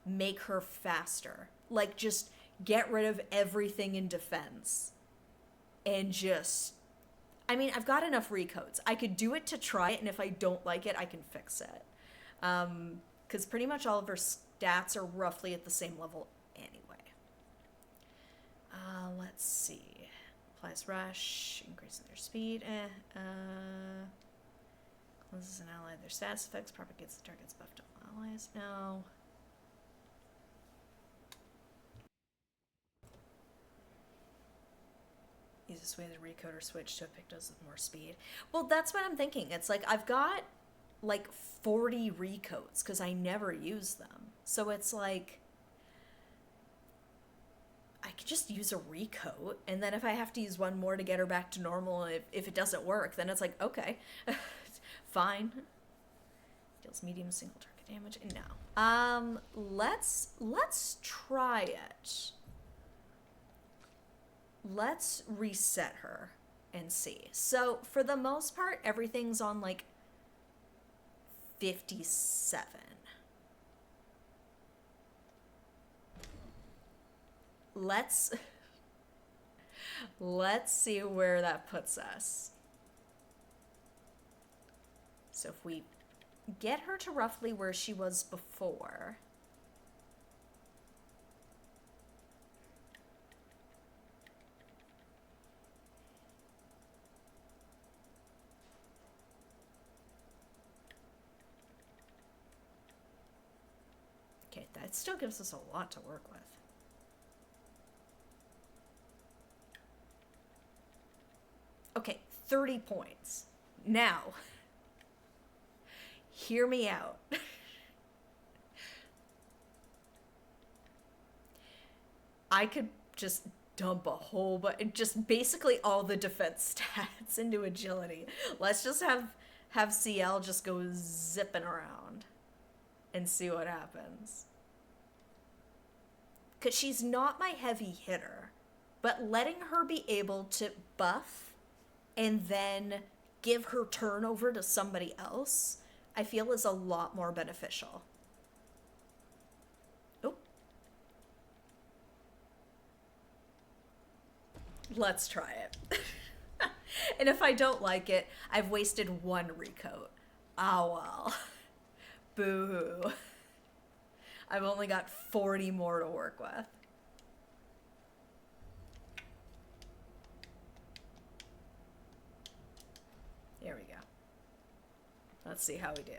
make her faster? Like, just get rid of everything in defense. And just... I mean, I've got enough recoats. I could do it to try it, and if I don't like it, I can fix it. Because pretty much all of her stats are roughly at the same level anyway. Let's see. Applies rush, increasing their speed. Closes an ally, their status effects, propagates the target's buff to all allies. No. Easiest way to recode or switch to a pick does with more speed. Well, that's what I'm thinking. It's like I've got like 40 recoats because I never use them. So it's like I could just use a recoat, and then if I have to use one more to get her back to normal, if it doesn't work, then it's like, okay, fine. Deals medium single target damage. No. Let's try it. Let's reset her and see. So for the most part, everything's on like 57. Let's see where that puts us. So if we get her to roughly where she was before. Okay, that still gives us a lot to work with. Okay, 30 points. Now, hear me out. I could just dump a whole, but just basically all the defense stats into agility. Let's just have CL just go zipping around and see what happens. Because she's not my heavy hitter, but letting her be able to buff and then give her turnover to somebody else, I feel is a lot more beneficial. Oh. Let's try it. And if I don't like it, I've wasted one recoat. Ah, well. Boo-hoo. I've only got 40 more to work with. Here we go. Let's see how we do.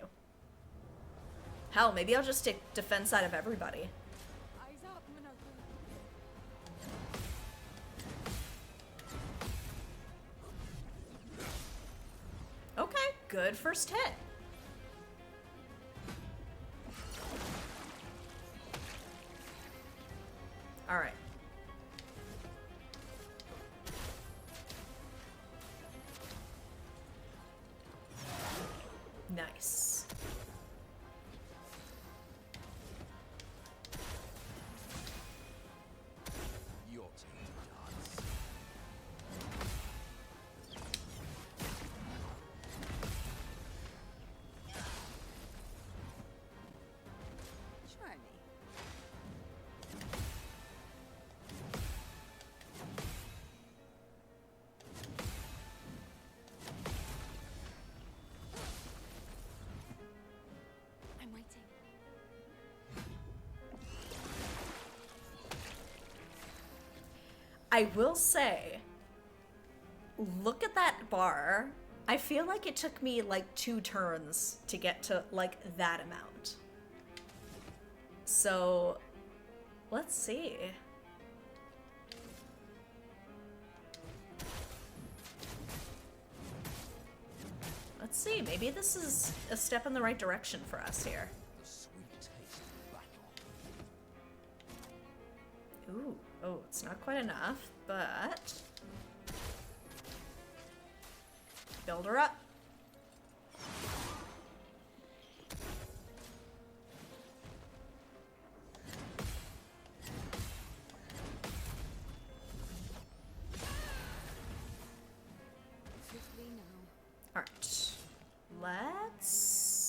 Hell, maybe I'll just take defense out of everybody. Eyes up, Minako. Okay, good first hit. All right. Nice. Your turn. I will say, look at that bar. I feel like it took me like 2 turns to get to like that amount. So, let's see. Let's see, maybe this is a step in the right direction for us here. The sweet taste of battle. Ooh, oh, it's not quite enough, but... build her up. Swiftly now. Alright. Let's...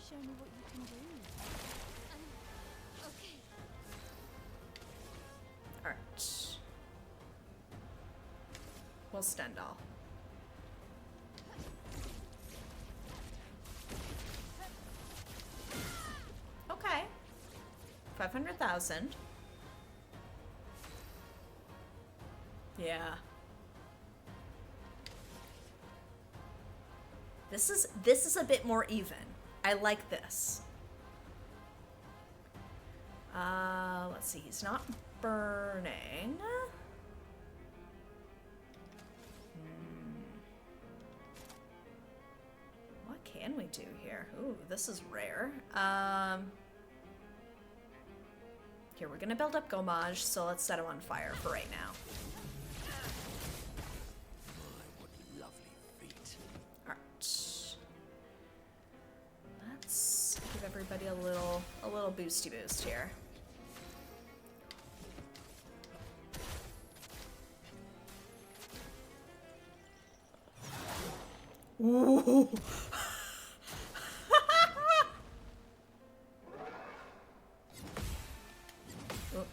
Show me what you can do. Okay. Alright. We'll Stendhal. Okay. 500,000. Yeah. This is a bit more even. I like this. Let's see, he's not burning. What can we do here? Ooh, this is rare. Here, we're gonna build up Gomage, so let's set him on fire for right now. My, what lovely feet. Alright. Let's give everybody a little boosty boost here. Ooh. Oh.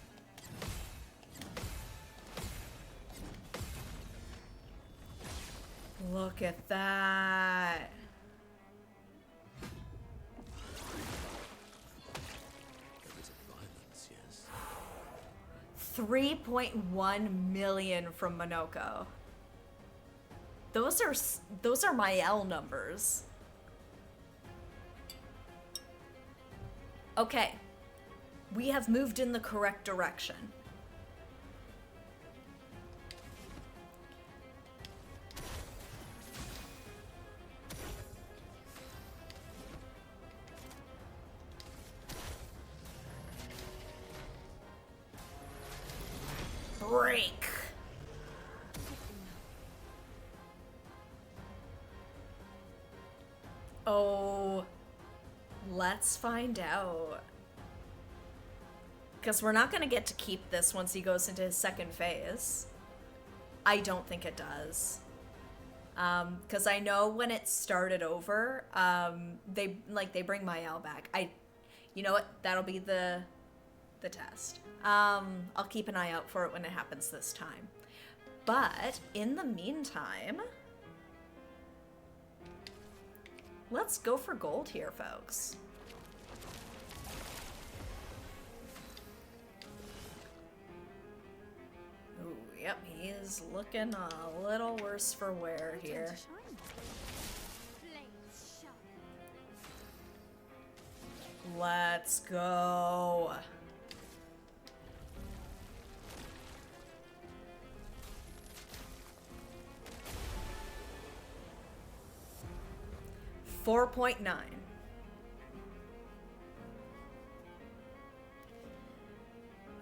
Look at that. There is a violence, yes. 3.1 million from Monoko. Those are my L numbers. Okay. We have moved in the correct direction. Break. Oh, let's find out. Because we're not going to get to keep this once he goes into his second phase. I don't think it does. Because I know when it started over, they bring my L back. You know what? That'll be the test. I'll keep an eye out for it when it happens this time. But in the meantime, let's go for gold here, folks. Ooh, yep, he is looking a little worse for wear here. Flames shine. Let's go. $4.9.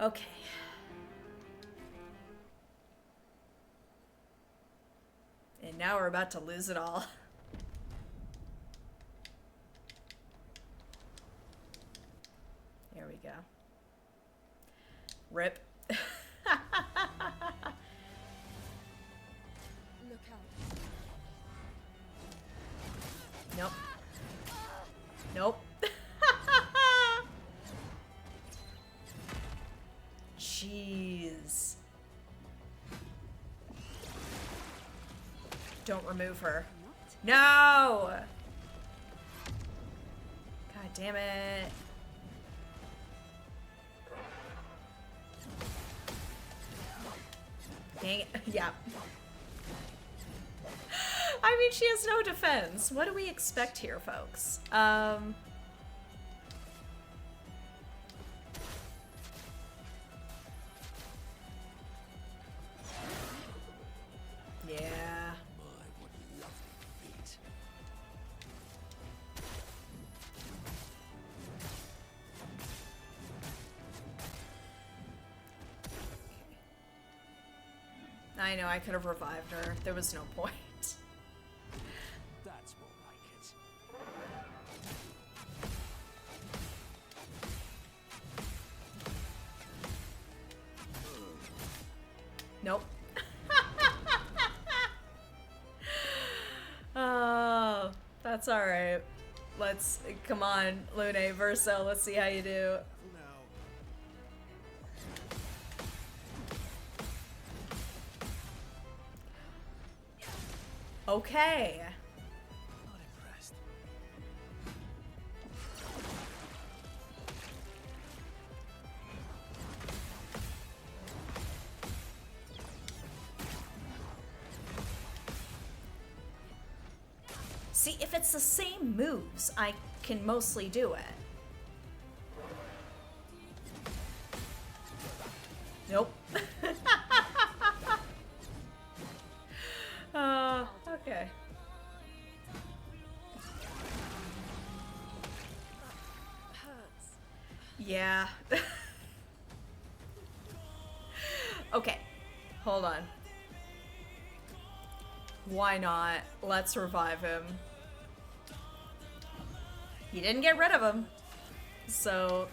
Okay. And now we're about to lose it all. There we go. Rip. Look out. Nope. Nope. Jeez. Don't remove her. Not. No! God damn it. Dang it. Yeah. I mean, she has no defense. What do we expect here, folks? Yeah. My, what lovely feet. I know, I could have revived her. There was no point. That's more like it. Nope. Oh, that's alright. Let's, come on, Lune, Verso, let's see how you do. For now. Okay. Not impressed. See, if it's the same moves, I can mostly do it. Nope. Okay. Hurts. Yeah. Okay. Hold on. Why not? Let's revive him. You didn't get rid of him. So...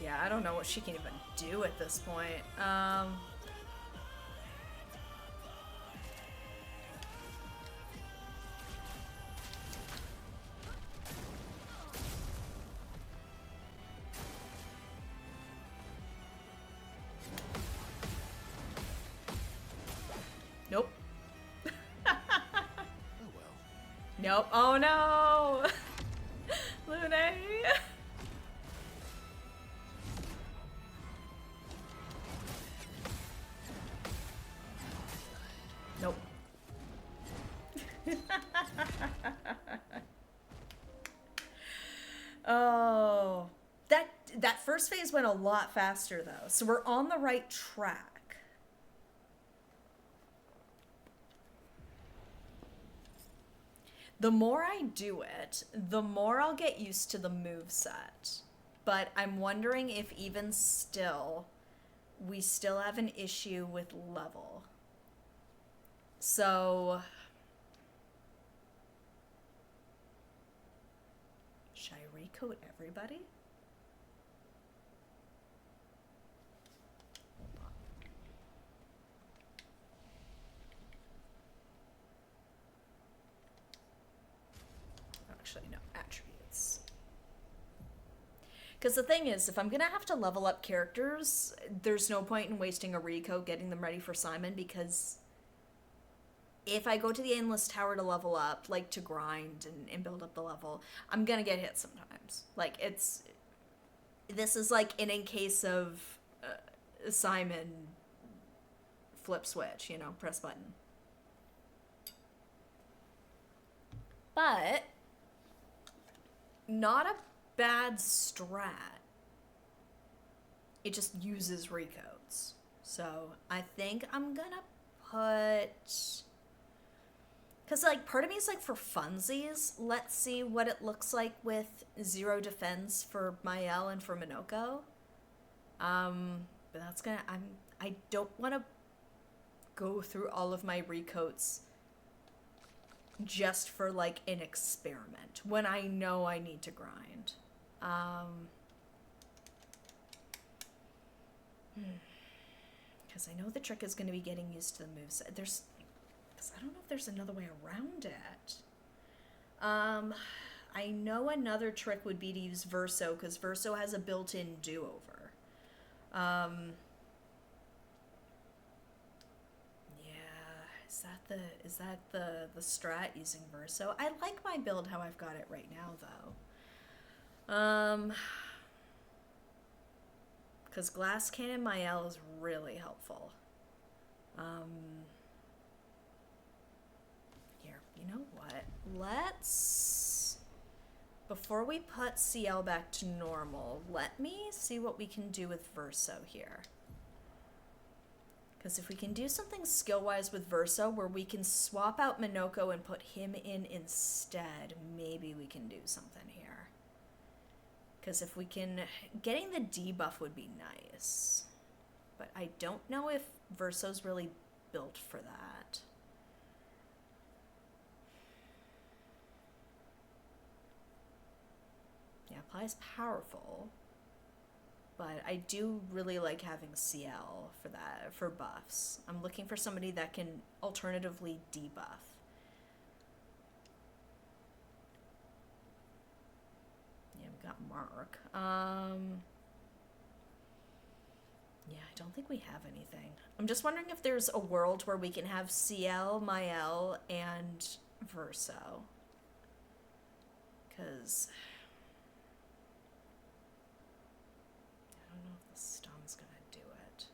Yeah, I don't know what she can even do at this point. Nope. Oh well. Nope. Oh no! Lune! Nope. Oh. That first phase went a lot faster though, so we're on the right track. The more I do it, the more I'll get used to the moveset. But I'm wondering if even still, we still have an issue with level. So... should I recoat everybody? Hold on. Actually, no, attributes. Because the thing is, if I'm gonna have to level up characters, there's no point in wasting a recoat getting them ready for Simon, because if I go to the Endless Tower to level up, like to grind and build up the level, I'm gonna get hit sometimes. Like, this is like in case of Simon flip switch, you know, press button. But not a bad strat. It just uses recoats. So I think I'm gonna put... because, like, part of me is like, for funsies, let's see what it looks like with 0 defense for Mael and for Minoko. But that's gonna... I don't want to go through all of my recoats just for, like, an experiment when I know I need to grind. Because I know the trick is going to be getting used to the moveset. Because I don't know if there's another way around it. I know another trick would be to use Verso, because Verso has a built-in do-over. Yeah, is that the strat, using Verso? I like my build how I've got it right now, though. Because Glass Cannon Mael is really helpful. Here, you know what? Let's, before we put CL back to normal, let me see what we can do with Verso here. Because if we can do something skill-wise with Verso where we can swap out Minoko and put him in instead, maybe we can do something here. Because if we can, getting the debuff would be nice. But I don't know if Verso's really built for that. Yeah, Apply's powerful. But I do really like having CL for that, for buffs. I'm looking for somebody that can alternatively debuff. Yeah, we got Mark. Yeah, I don't think we have anything. I'm just wondering if there's a world where we can have CL, Mael, and Verso. Because I don't know if the stun's gonna do it.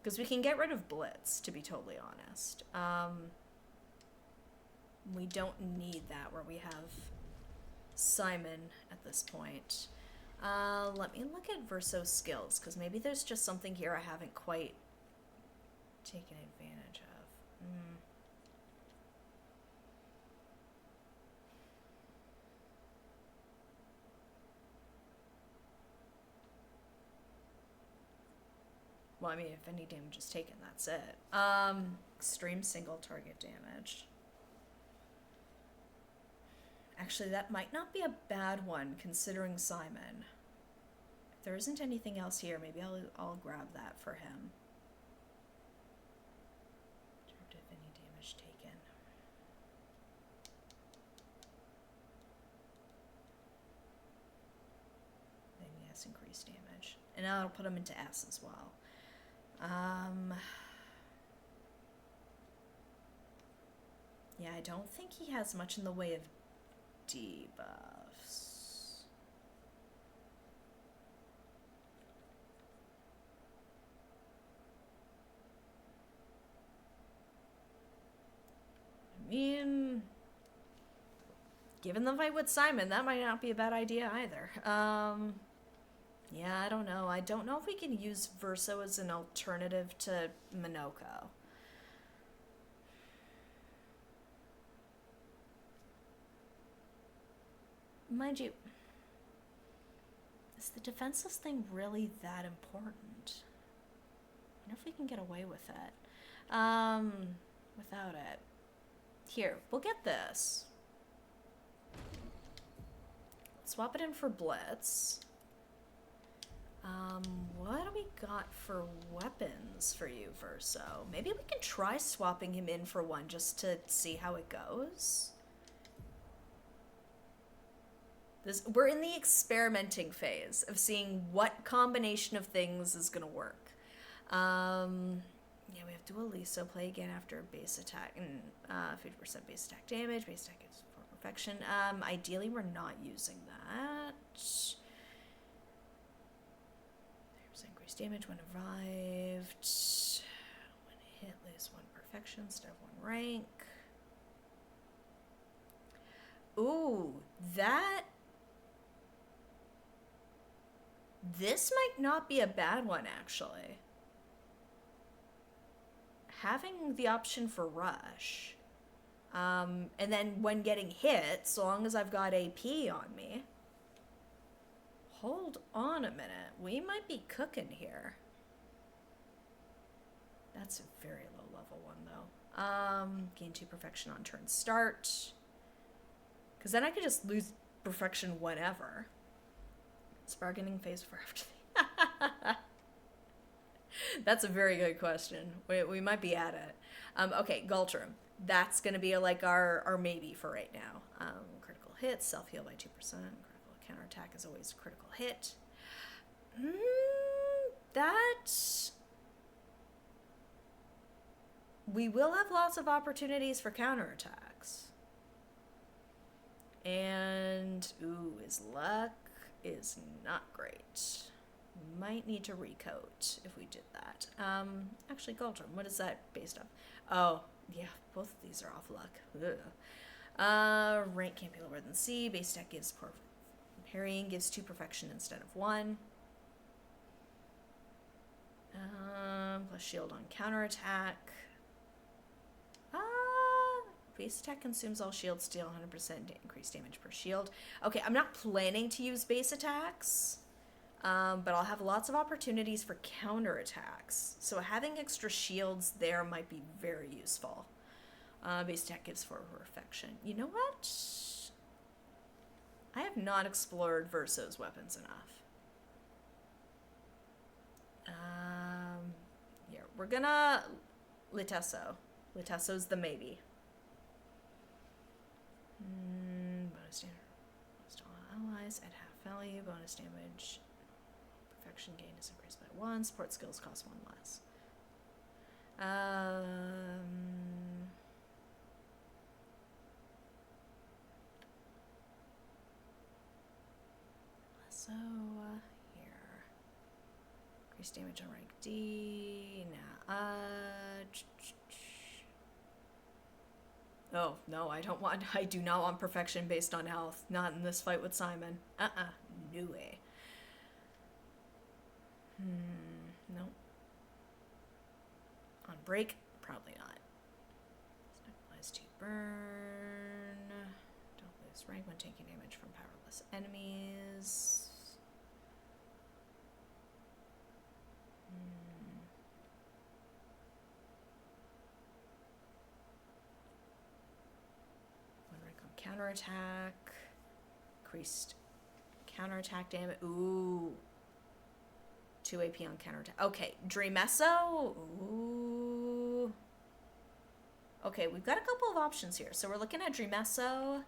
Because we can get rid of Blitz, to be totally honest. We don't need that where we have Simon at this point. Let me look at Verso skills, because maybe there's just something here I haven't quite taken advantage of. Well, I mean, if any damage is taken, that's it. Extreme single target damage. Actually, that might not be a bad one, considering Simon. If there isn't anything else here, maybe I'll grab that for him. Observed if any damage taken. Then yes, increased damage. And now I'll put him into S as well. Yeah, I don't think he has much in the way of debuffs. I mean, given the fight with Simon, that might not be a bad idea either. Yeah, I don't know. I don't know if we can use Verso as an alternative to Minoko. Mind you, is the defenseless thing really that important? I wonder if we can get away with it. Without it. Here, we'll get this. Swap it in for Blitz. What do we got for weapons for you, Verso? Maybe we can try swapping him in for one just to see how it goes. We're in the experimenting phase of seeing what combination of things is gonna work. Yeah, we have Dual Liso, play again after base attack, and 50% base attack damage. Base attack is for perfection. Ideally, we're not using that. Increased damage when revived. When hit, lose 1 perfection instead of 1 rank. Ooh, this might not be a bad one, actually. Having the option for rush. And then when getting hit, so long as I've got AP on me. Hold on a minute. We might be cooking here. That's a very low level one, though. Gain 2 perfection on turn start. Because then I could just lose perfection whenever. It's bargaining phase for after. That's a very good question. We might be at it. Okay, Galtrum. that's going to be like our maybe for right now. Critical hits, self-heal by 2%. Critical counterattack is always a critical hit. That... We will have lots of opportunities for counterattacks. And, ooh, his luck is not great. Might need to recoat if we did that. Actually, Goldrum, what is that based on? Oh, yeah, both of these are off luck. Ugh. Rank can't be lower than C. Base stat gives poor parrying, gives 2 perfection instead of 1. Plus shield on counterattack. Base attack consumes all shields, deal 100% increased damage per shield. Okay, I'm not planning to use base attacks, but I'll have lots of opportunities for counterattacks. So having extra shields there might be very useful. Base attack gives 4 perfection. You know what? I have not explored Verso's weapons enough. Yeah, we're gonna Litesso. Litesso's the maybe. Bonus damage. Most all allies at half value. Bonus damage. Perfection gain is increased by 1. Support skills cost 1 less. So here. Increased damage on rank D. Nah. Oh, no, I do not want perfection based on health. Not in this fight with Simon. No way. No. On break? Probably not. Snap applies to burn. Don't lose rank when taking damage from powerless enemies. Counterattack. Increased counterattack damage. Ooh. 2 AP on counterattack. Okay, Dreamesso. Ooh. Okay, we've got a couple of options here. So we're looking at Dreamesso.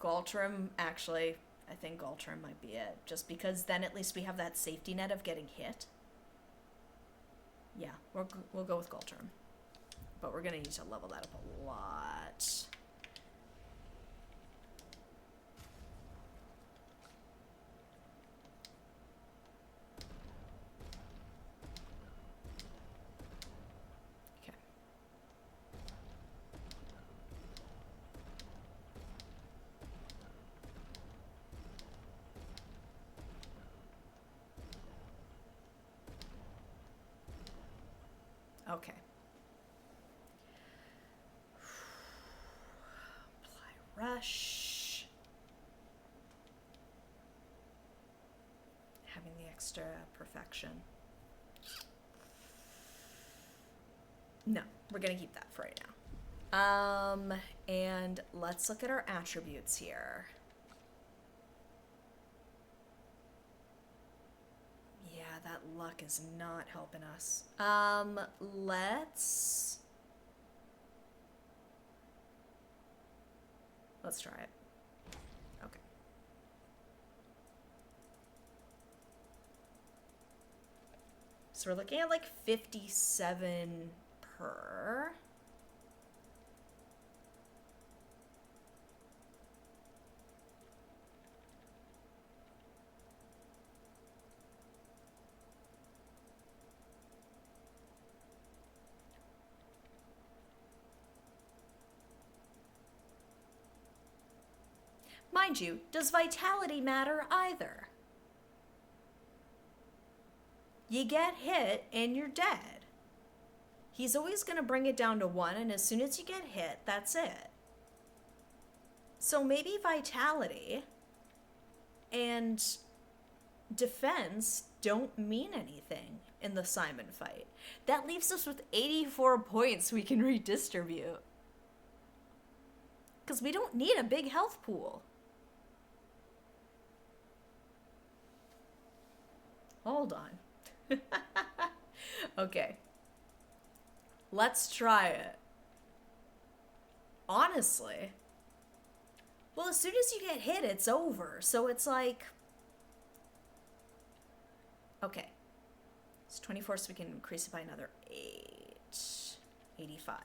Galtrim, actually... I think Galtrim might be it. Just because then at least we have that safety net of getting hit. Yeah, we'll go with Galtrim. But we're going to need to level that up a lot. Okay. Okay. Apply rush. Having the extra perfection. No, we're gonna keep that for right now. And let's look at our attributes here. Yeah, that luck is not helping us. Let's try it. Okay. So we're looking at like 57 per. Mind you, does vitality matter either? You get hit and you're dead. He's always going to bring it down to 1, and as soon as you get hit, that's it. So maybe vitality and defense don't mean anything in the Simon fight. That leaves us with 84 points we can redistribute. Because we don't need a big health pool. Hold on. Okay. Let's try it. Honestly. Well, as soon as you get hit, it's over. So it's like... Okay. It's 24, so we can increase it by another 8. 85.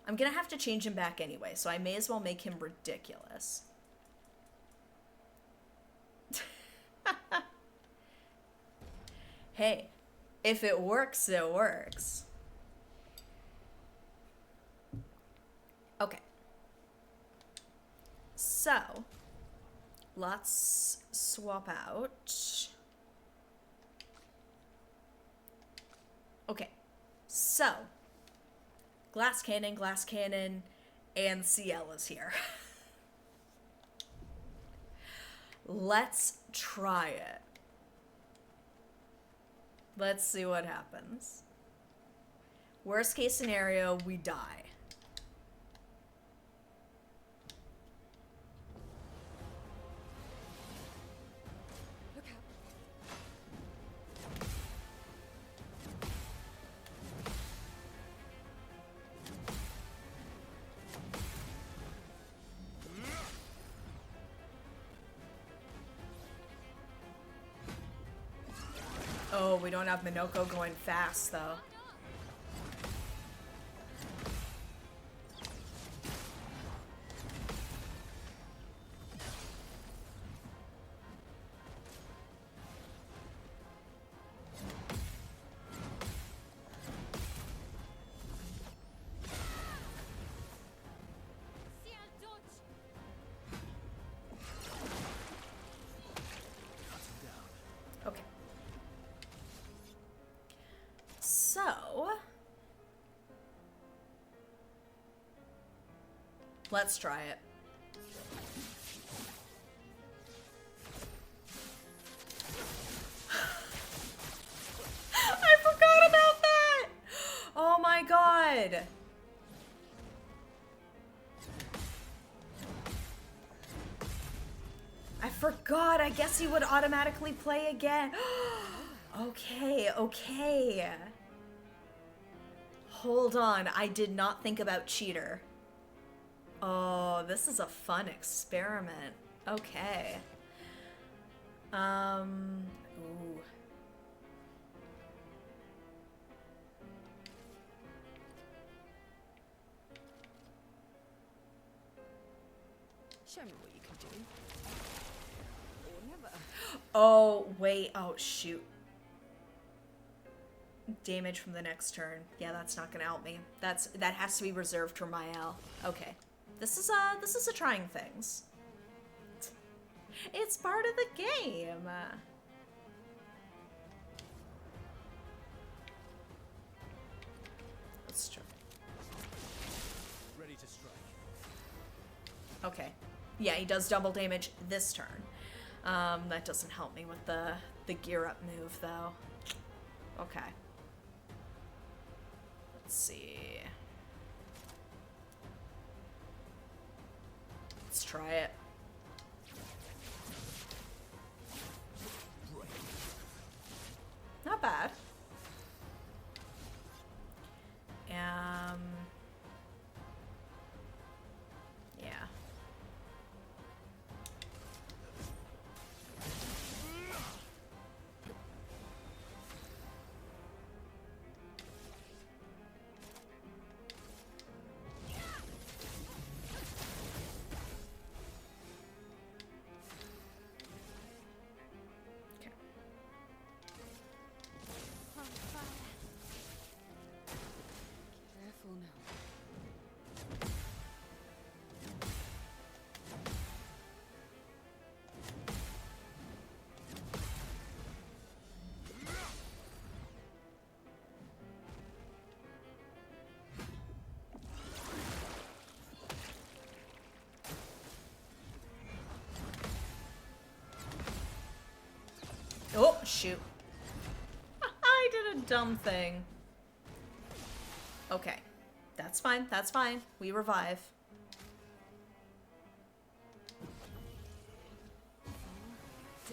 I'm gonna have to change him back anyway, so I may as well make him ridiculous. Hey, if it works, it works. Okay. So, let's swap out. Okay. So, glass cannon, and CL is here. Let's try it. Let's see what happens. Worst case scenario, we die. Look out. Oh, we don't have Minoko going fast, though. Ciel, dodge! Okay. So, let's try it. I forgot about that! Oh my god! I forgot. I guess he would automatically play again. Okay, okay. Hold on. I did not think about cheater. Oh, this is a fun experiment. Okay. Ooh. Show me what you can do. Or never. Oh, wait. Oh, shoot. Damage from the next turn. Yeah, that's not gonna help me. That has to be reserved for Mael. Okay. This is a trying things. It's part of the game. Let's try. Ready to strike. Okay. Yeah, he does double damage this turn. That doesn't help me with the gear up move though. Okay. Let's see. Let's try it. Not bad. Yeah. Okay. On fire. Careful now. Oh, shoot. I did a dumb thing. Okay. That's fine. That's fine. We revive.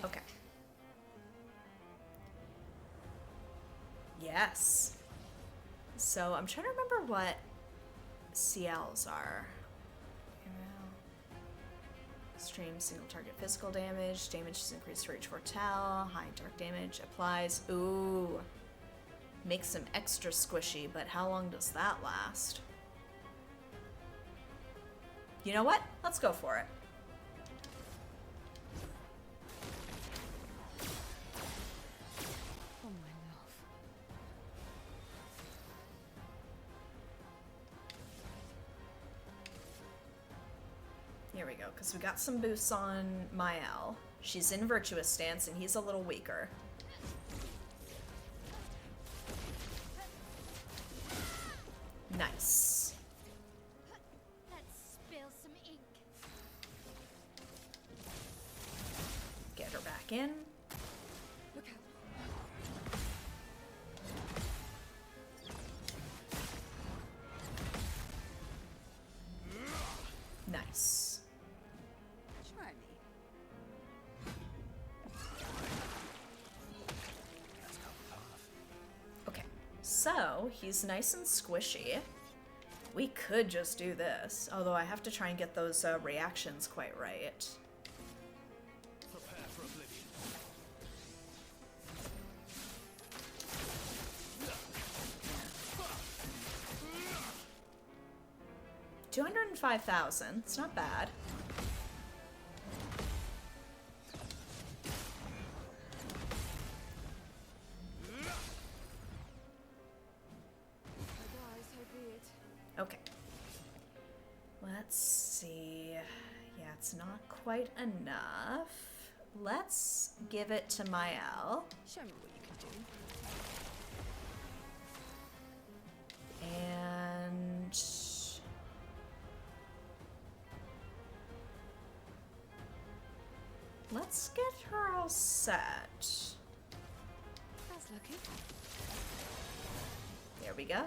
Okay. Yes. So I'm trying to remember what CLs are. Stream single target physical damage. Damage is increased for each foretell. High dark damage applies. Ooh. Makes him extra squishy, but how long does that last? You know what? Let's go for it. Oh, my love. Here we go, because we got some boosts on Mael. She's in Virtuous Stance, and he's a little weaker. Nice. Let's spill some ink. Get her back in. Look out. Nice. Try me. Okay, so he's nice and squishy. We could just do this, although I have to try and get those reactions quite right. Prepare for oblivion. 205,000. It's not bad. Okay. Let's see. Yeah, it's not quite enough. Let's give it to Mael. Show me what you can do. And let's get her all set. That's lucky. There we go.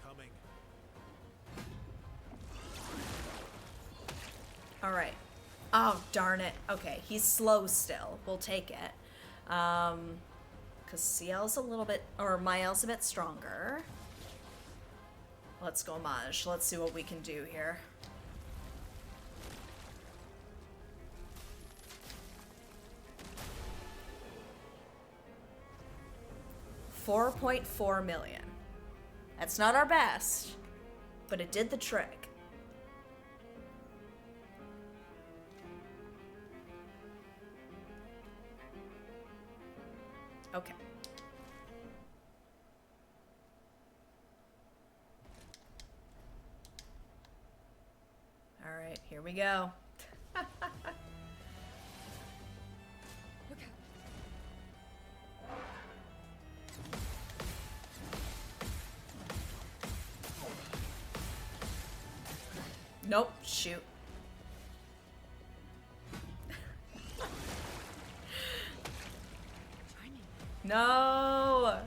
Incoming. All right. Oh, darn it. Okay, he's slow still. We'll take it. Because CL's a little bit, or Mael's a bit stronger. Let's go Maj. Let's see what we can do here. $4.4 million. That's not our best, but it did the trick. Okay. All right, here we go. Look out. Nope, shoot. Try me. No.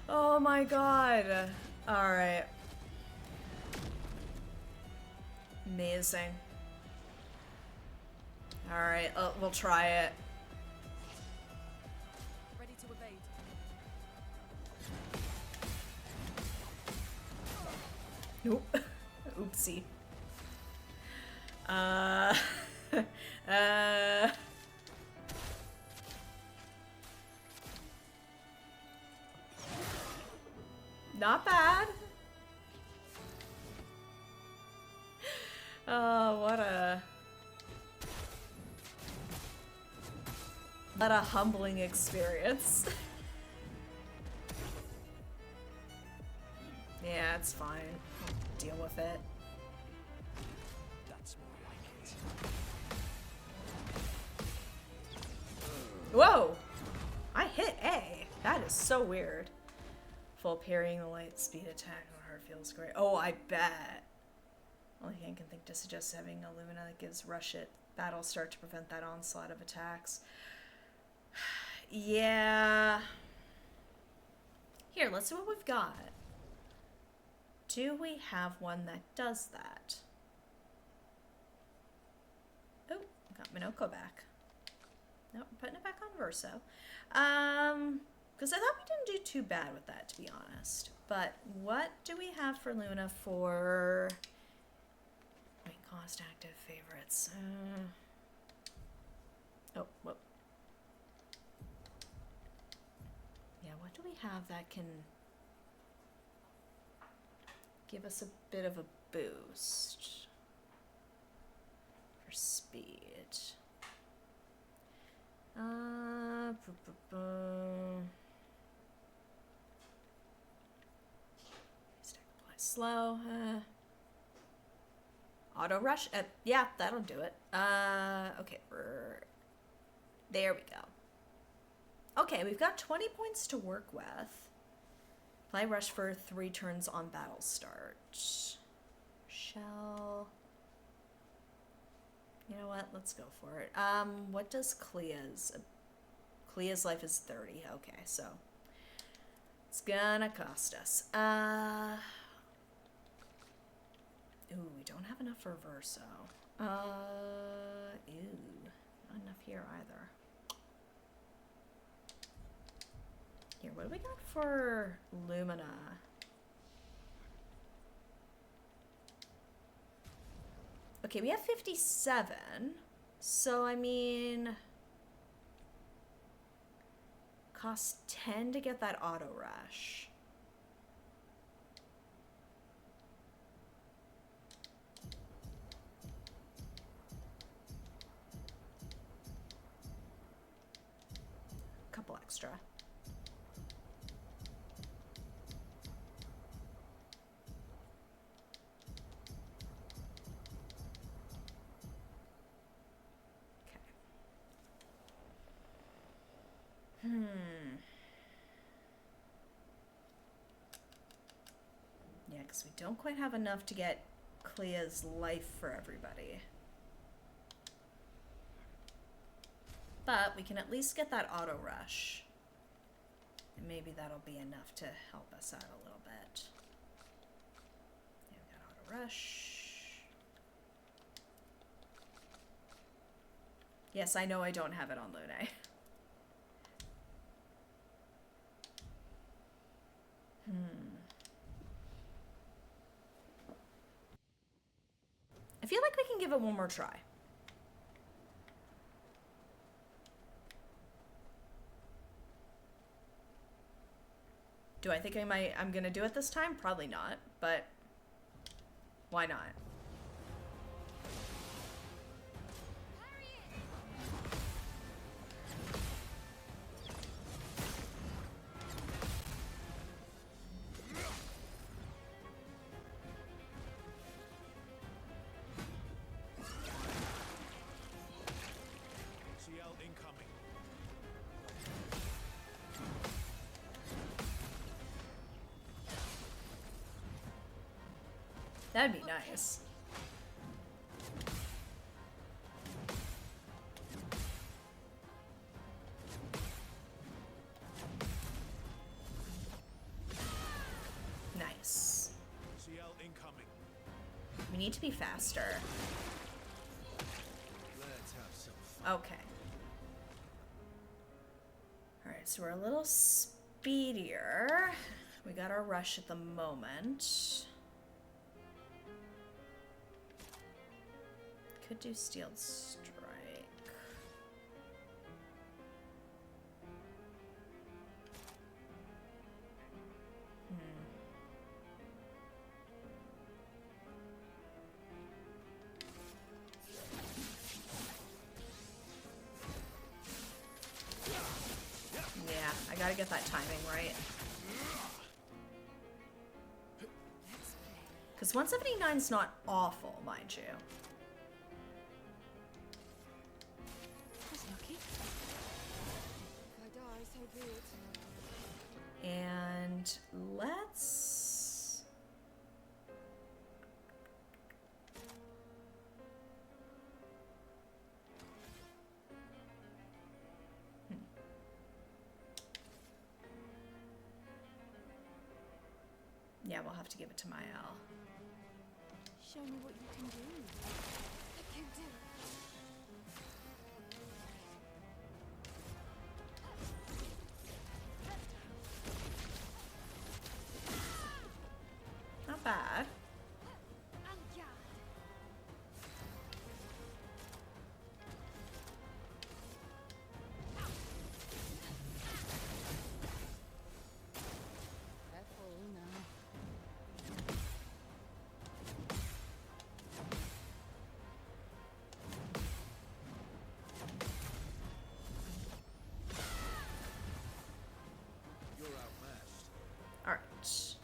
Oh my god. All right. Amazing. All right, we'll try it. Ready to evade. Nope. Oopsie. uh, not bad. Oh, what a humbling experience. Yeah, it's fine. I'll deal with it. That's more like it. Whoa! I hit A. That is so weird. Full parrying, the light speed attack on her feels great. Oh, I bet. Only thing I can think to suggest having Illumina that gives rush at battle start to prevent that onslaught of attacks. Yeah. Here, let's see what we've got. Do we have one that does that? Oh, got Minoko back. Nope, putting it back on Verso. Because I thought we didn't do too bad with that, to be honest. But what do we have for Luna for... Wait, cost active favorites. Oh, whoop. Yeah, what do we have that can give us a bit of a boost for speed? Stack apply slow. Auto rush. Yeah, that'll do it. Okay, there we go. Okay, we've got 20 points to work with. Apply rush for 3 turns on battle start. Shell. You know what? Let's go for it. What does Clea's? Clea's life is 30. Okay, so it's gonna cost us. Ooh, we don't have enough for Verso. Ew, not enough here either. Here, what do we got for Lumina? Okay, we have 57. So, I mean... Cost 10 to get that auto rush. Couple extra. Yeah, because we don't quite have enough to get Clea's life for everybody. But we can at least get that auto rush. And maybe that'll be enough to help us out a little bit. Yeah, we got auto rush. Yes, I know I don't have it on Lune. I feel like we can give it one more try. Do I think I'm gonna do it this time? Probably not, but why not? That'd be nice. Nice. CL incoming. We need to be faster. Let's have some fun. Okay. Alright, so we're a little speedier. We got our rush at the moment. Could do Steel Strike. Yeah, I gotta get that timing right. Because 179's not awful, mind you. And let's... Yeah, we'll have to give it to Mael. Show me what you can do. I can do. Not bad. Anya. Careful now. You're outmatched. Alright.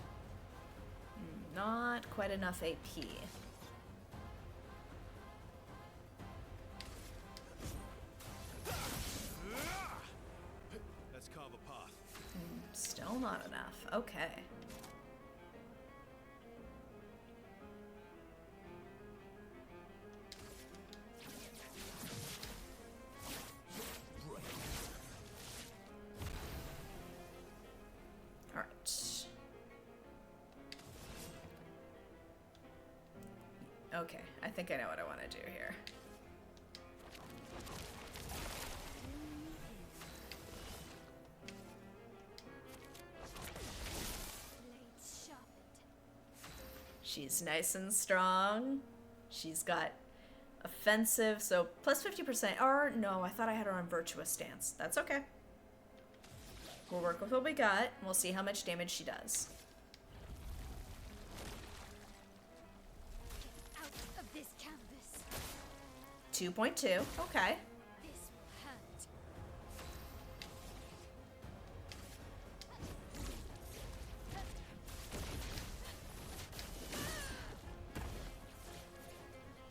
Not quite enough AP. Let's carve a path. Still not enough. Okay. Alright. Okay, I think I know what I want to do here. Blades sharpened. She's nice and strong. She's got offensive, so plus 50%. Or, no, I thought I had her on virtuous stance. That's okay. We'll work with what we got, and we'll see how much damage she does. Get out of this canvas. 2.2. Okay. This will hurt.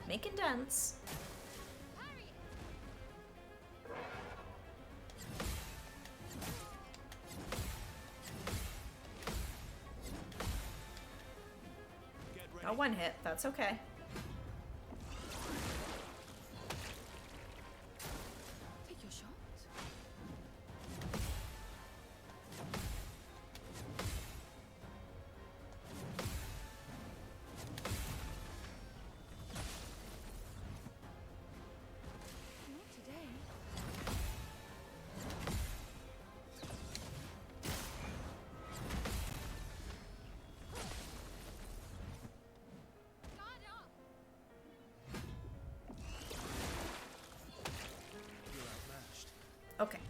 Making dents. Parry it. Get ready. Got one hit. That's okay. Take your shot. Not today. Guard up. You're outmatched. Okay.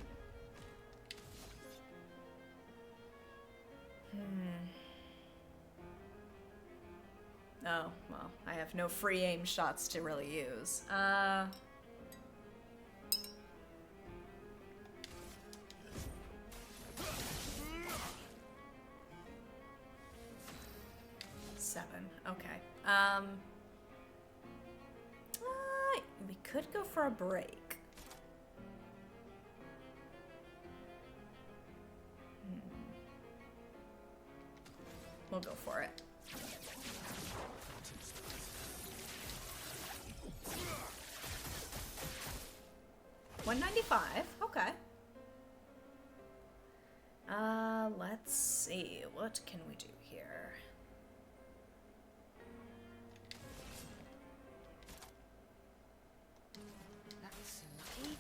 Oh, well, I have no free aim shots to really use. 7. Okay. We could go for a break. We'll go for it. $195. Okay. Let's see. What can we do here? That's lucky.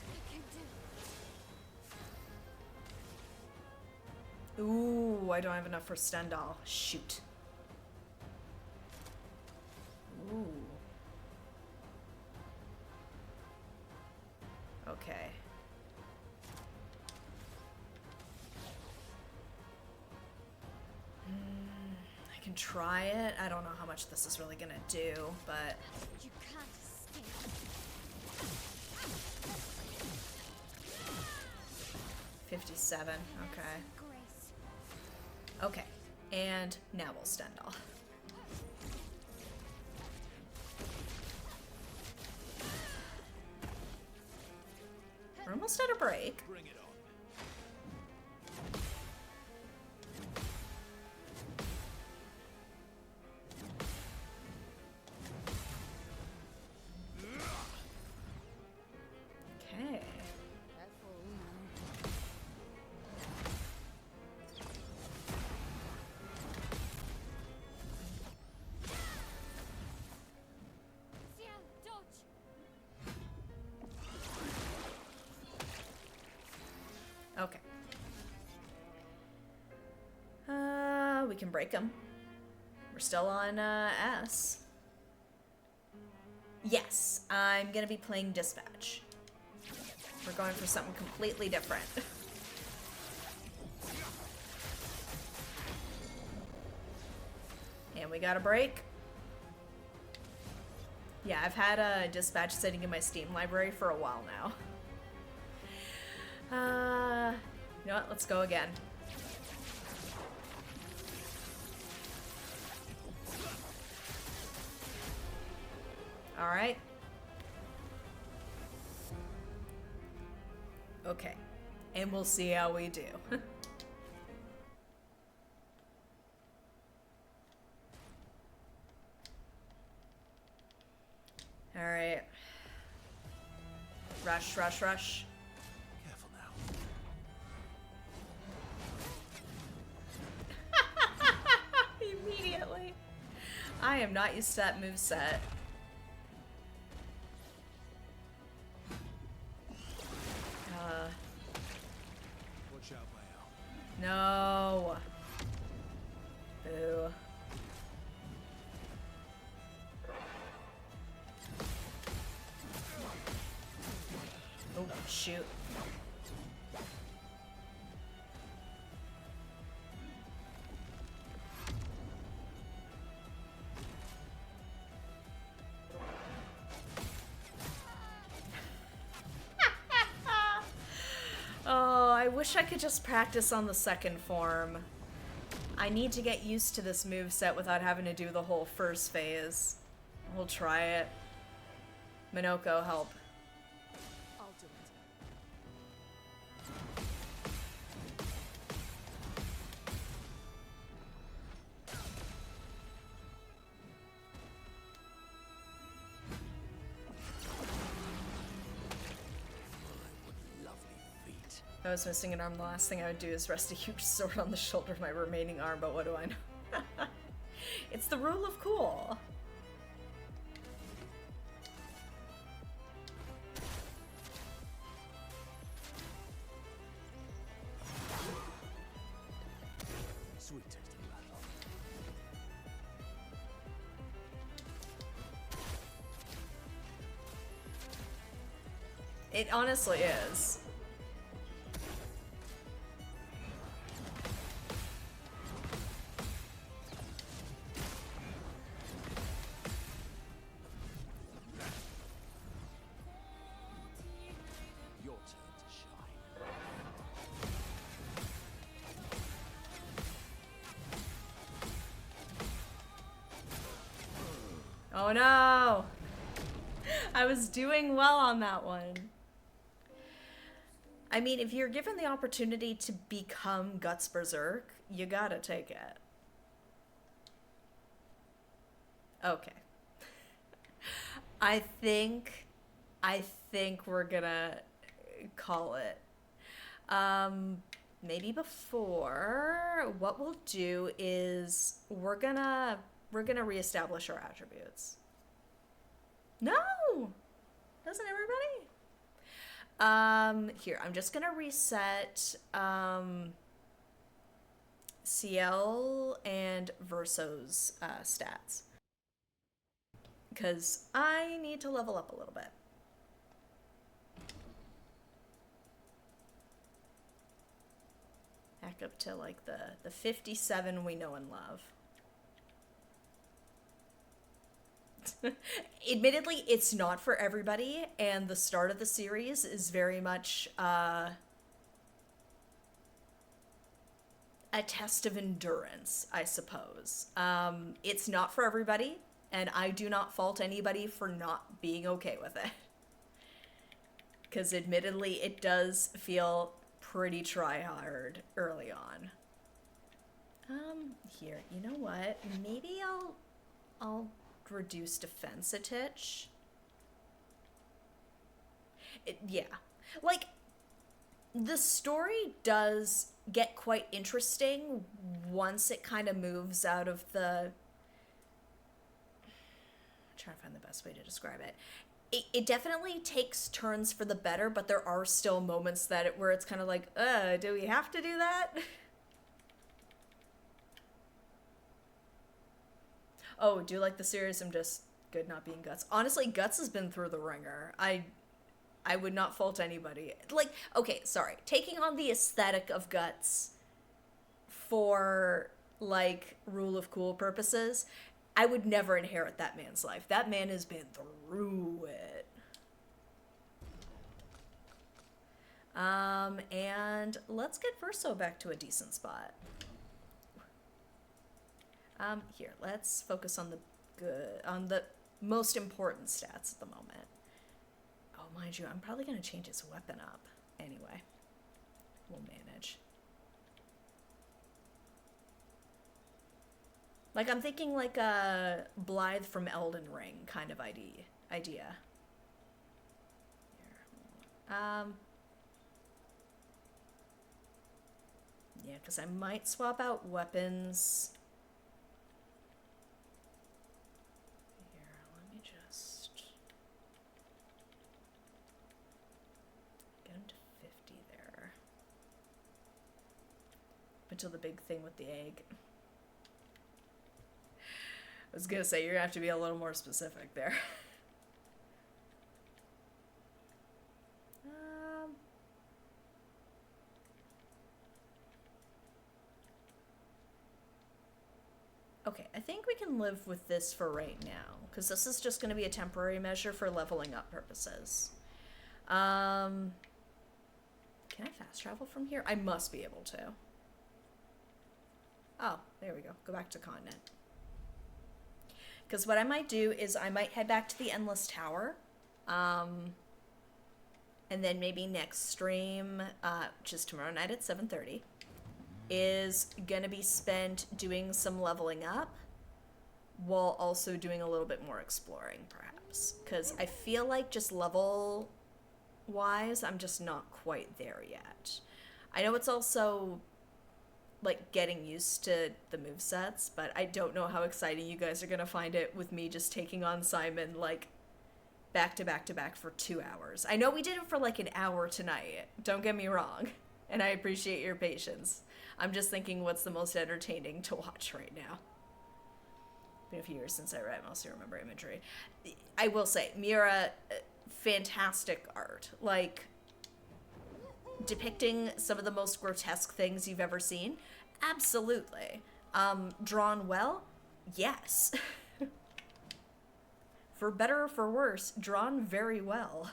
I can do. Ooh, I don't have enough for Stendhal. Shoot. Ooh. Okay. I can try it. I don't know how much this is really gonna do, but You can't escape. 57. Okay. Grace. Okay. And now we'll Stendhal. We're almost at a break. Bring it on. Okay. We can break them. We're still on S. Yes, I'm gonna be playing Dispatch. We're going for something completely different. And we got a break. Yeah, I've had a Dispatch sitting in my Steam library for a while now. You know what? Let's go again. All right. Okay. And we'll see how we do. All right. Rush, rush, rush. Careful now. Immediately. I am not used to that moveset. Watch out, Bayo. No. Boo. Oh, shoot. Oh, I wish I could just practice on the second form. I need to get used to this moveset without having to do the whole first phase. We'll try it. Minoko, help. I'll do it. Lovely feet. If I was missing an arm, the last thing I would do is rest a huge sword on the shoulder of my remaining arm, but what do I know? It's the rule of cool. Sweet taste of battle. It honestly is. Your turn to shine. Oh no! I was doing well on that one. I mean, if you're given the opportunity to become Guts Berserk, you gotta take it. Okay. I think we're gonna call it. Maybe before, what we'll do is we're gonna reestablish our attributes. No! Doesn't everybody? Here, I'm just gonna reset, CL and Verso's, stats. Because I need to level up a little bit. Back up to, like, the 57 we know and love. Admittedly, it's not for everybody, and the start of the series is very much a test of endurance, I suppose. It's not for everybody, and I do not fault anybody for not being okay with it. Because admittedly, it does feel pretty try-hard early on. Here, you know what? Maybe I'll reduce defense a titch. Yeah. Like, the story does get quite interesting once it kind of moves out of the... I'm trying to find the best way to describe it. it definitely takes turns for the better, but there are still moments where it's kind of like, do we have to do that? Oh, do you like the series? I'm just good not being Guts. Honestly, Guts has been through the ringer. I would not fault anybody. Like, okay, sorry. Taking on the aesthetic of Guts for, like, rule of cool purposes, I would never inherit that man's life. That man has been through it. And let's get Verso back to a decent spot. Here, let's focus on the most important stats at the moment. Oh, mind you, I'm probably gonna change his weapon up. Anyway, we'll manage. Like, I'm thinking like a Blythe from Elden Ring kind of idea. Here. Yeah, because I might swap out weapons. Here, let me just get him to 50 there. Until the big thing with the egg. I was gonna say, you're gonna have to be a little more specific there. Okay, I think we can live with this for right now, because this is just going to be a temporary measure for leveling up purposes. Can I fast travel from here? I must be able to. Oh, there we go. Go back to continent. Because what I might do is I might head back to the Endless Tower. And then maybe next stream, which is tomorrow night at 7:30. Is gonna be spent doing some leveling up while also doing a little bit more exploring, perhaps, because I feel like just level wise I'm just not quite there yet. I know it's also like getting used to the movesets, but I don't know how exciting you guys are gonna find it with me just taking on Simon like back to back to back for 2 hours. I know we did it for like an hour tonight, don't get me wrong, and I appreciate your patience. I'm just thinking what's the most entertaining to watch right now. Been a few years since I read, I mostly remember imagery. I will say, Mira, fantastic art. Like, depicting some of the most grotesque things you've ever seen? Absolutely. Drawn well? Yes. For better or for worse, drawn very well.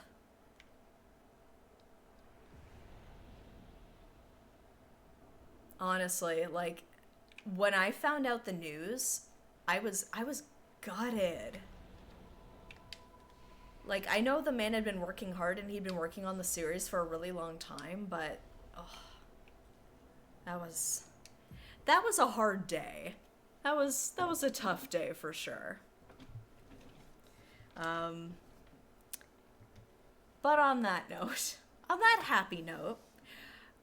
Honestly, like, when I found out the news, I was gutted. Like, I know the man had been working hard and he'd been working on the series for a really long time, but that was a hard day. That was a tough day for sure. But on that note, on that happy note,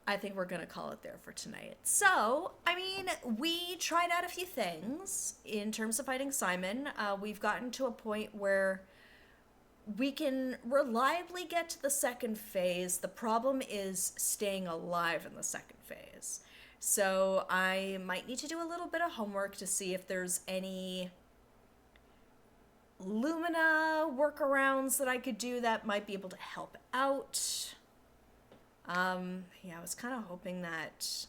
I think we're gonna call it there for tonight. So, I mean, we tried out a few things in terms of fighting Simon. We've gotten to a point where we can reliably get to the second phase. The problem is staying alive in the second phase. So I might need to do a little bit of homework to see if there's any Lumina workarounds that I could do that might be able to help out. Yeah, I was kind of hoping that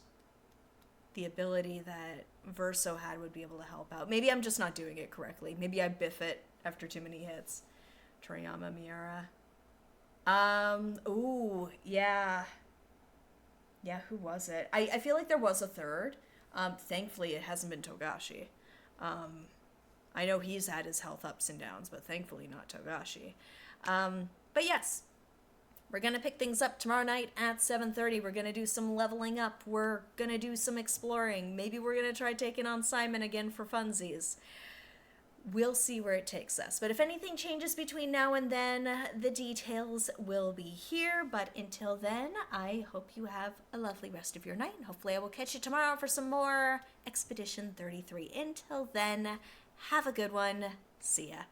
the ability that Verso had would be able to help out. Maybe I'm just not doing it correctly. Maybe I biff it after too many hits. Toriyama Miura. Ooh, yeah. Yeah, who was it? I feel like there was a third. Thankfully, it hasn't been Togashi. I know he's had his health ups and downs, but thankfully not Togashi. But yes, we're going to pick things up tomorrow night at 7:30. We're going to do some leveling up. We're going to do some exploring. Maybe we're going to try taking on Simon again for funsies. We'll see where it takes us. But if anything changes between now and then, the details will be here. But until then, I hope you have a lovely rest of your night. And hopefully I will catch you tomorrow for some more Expedition 33. Until then, have a good one. See ya.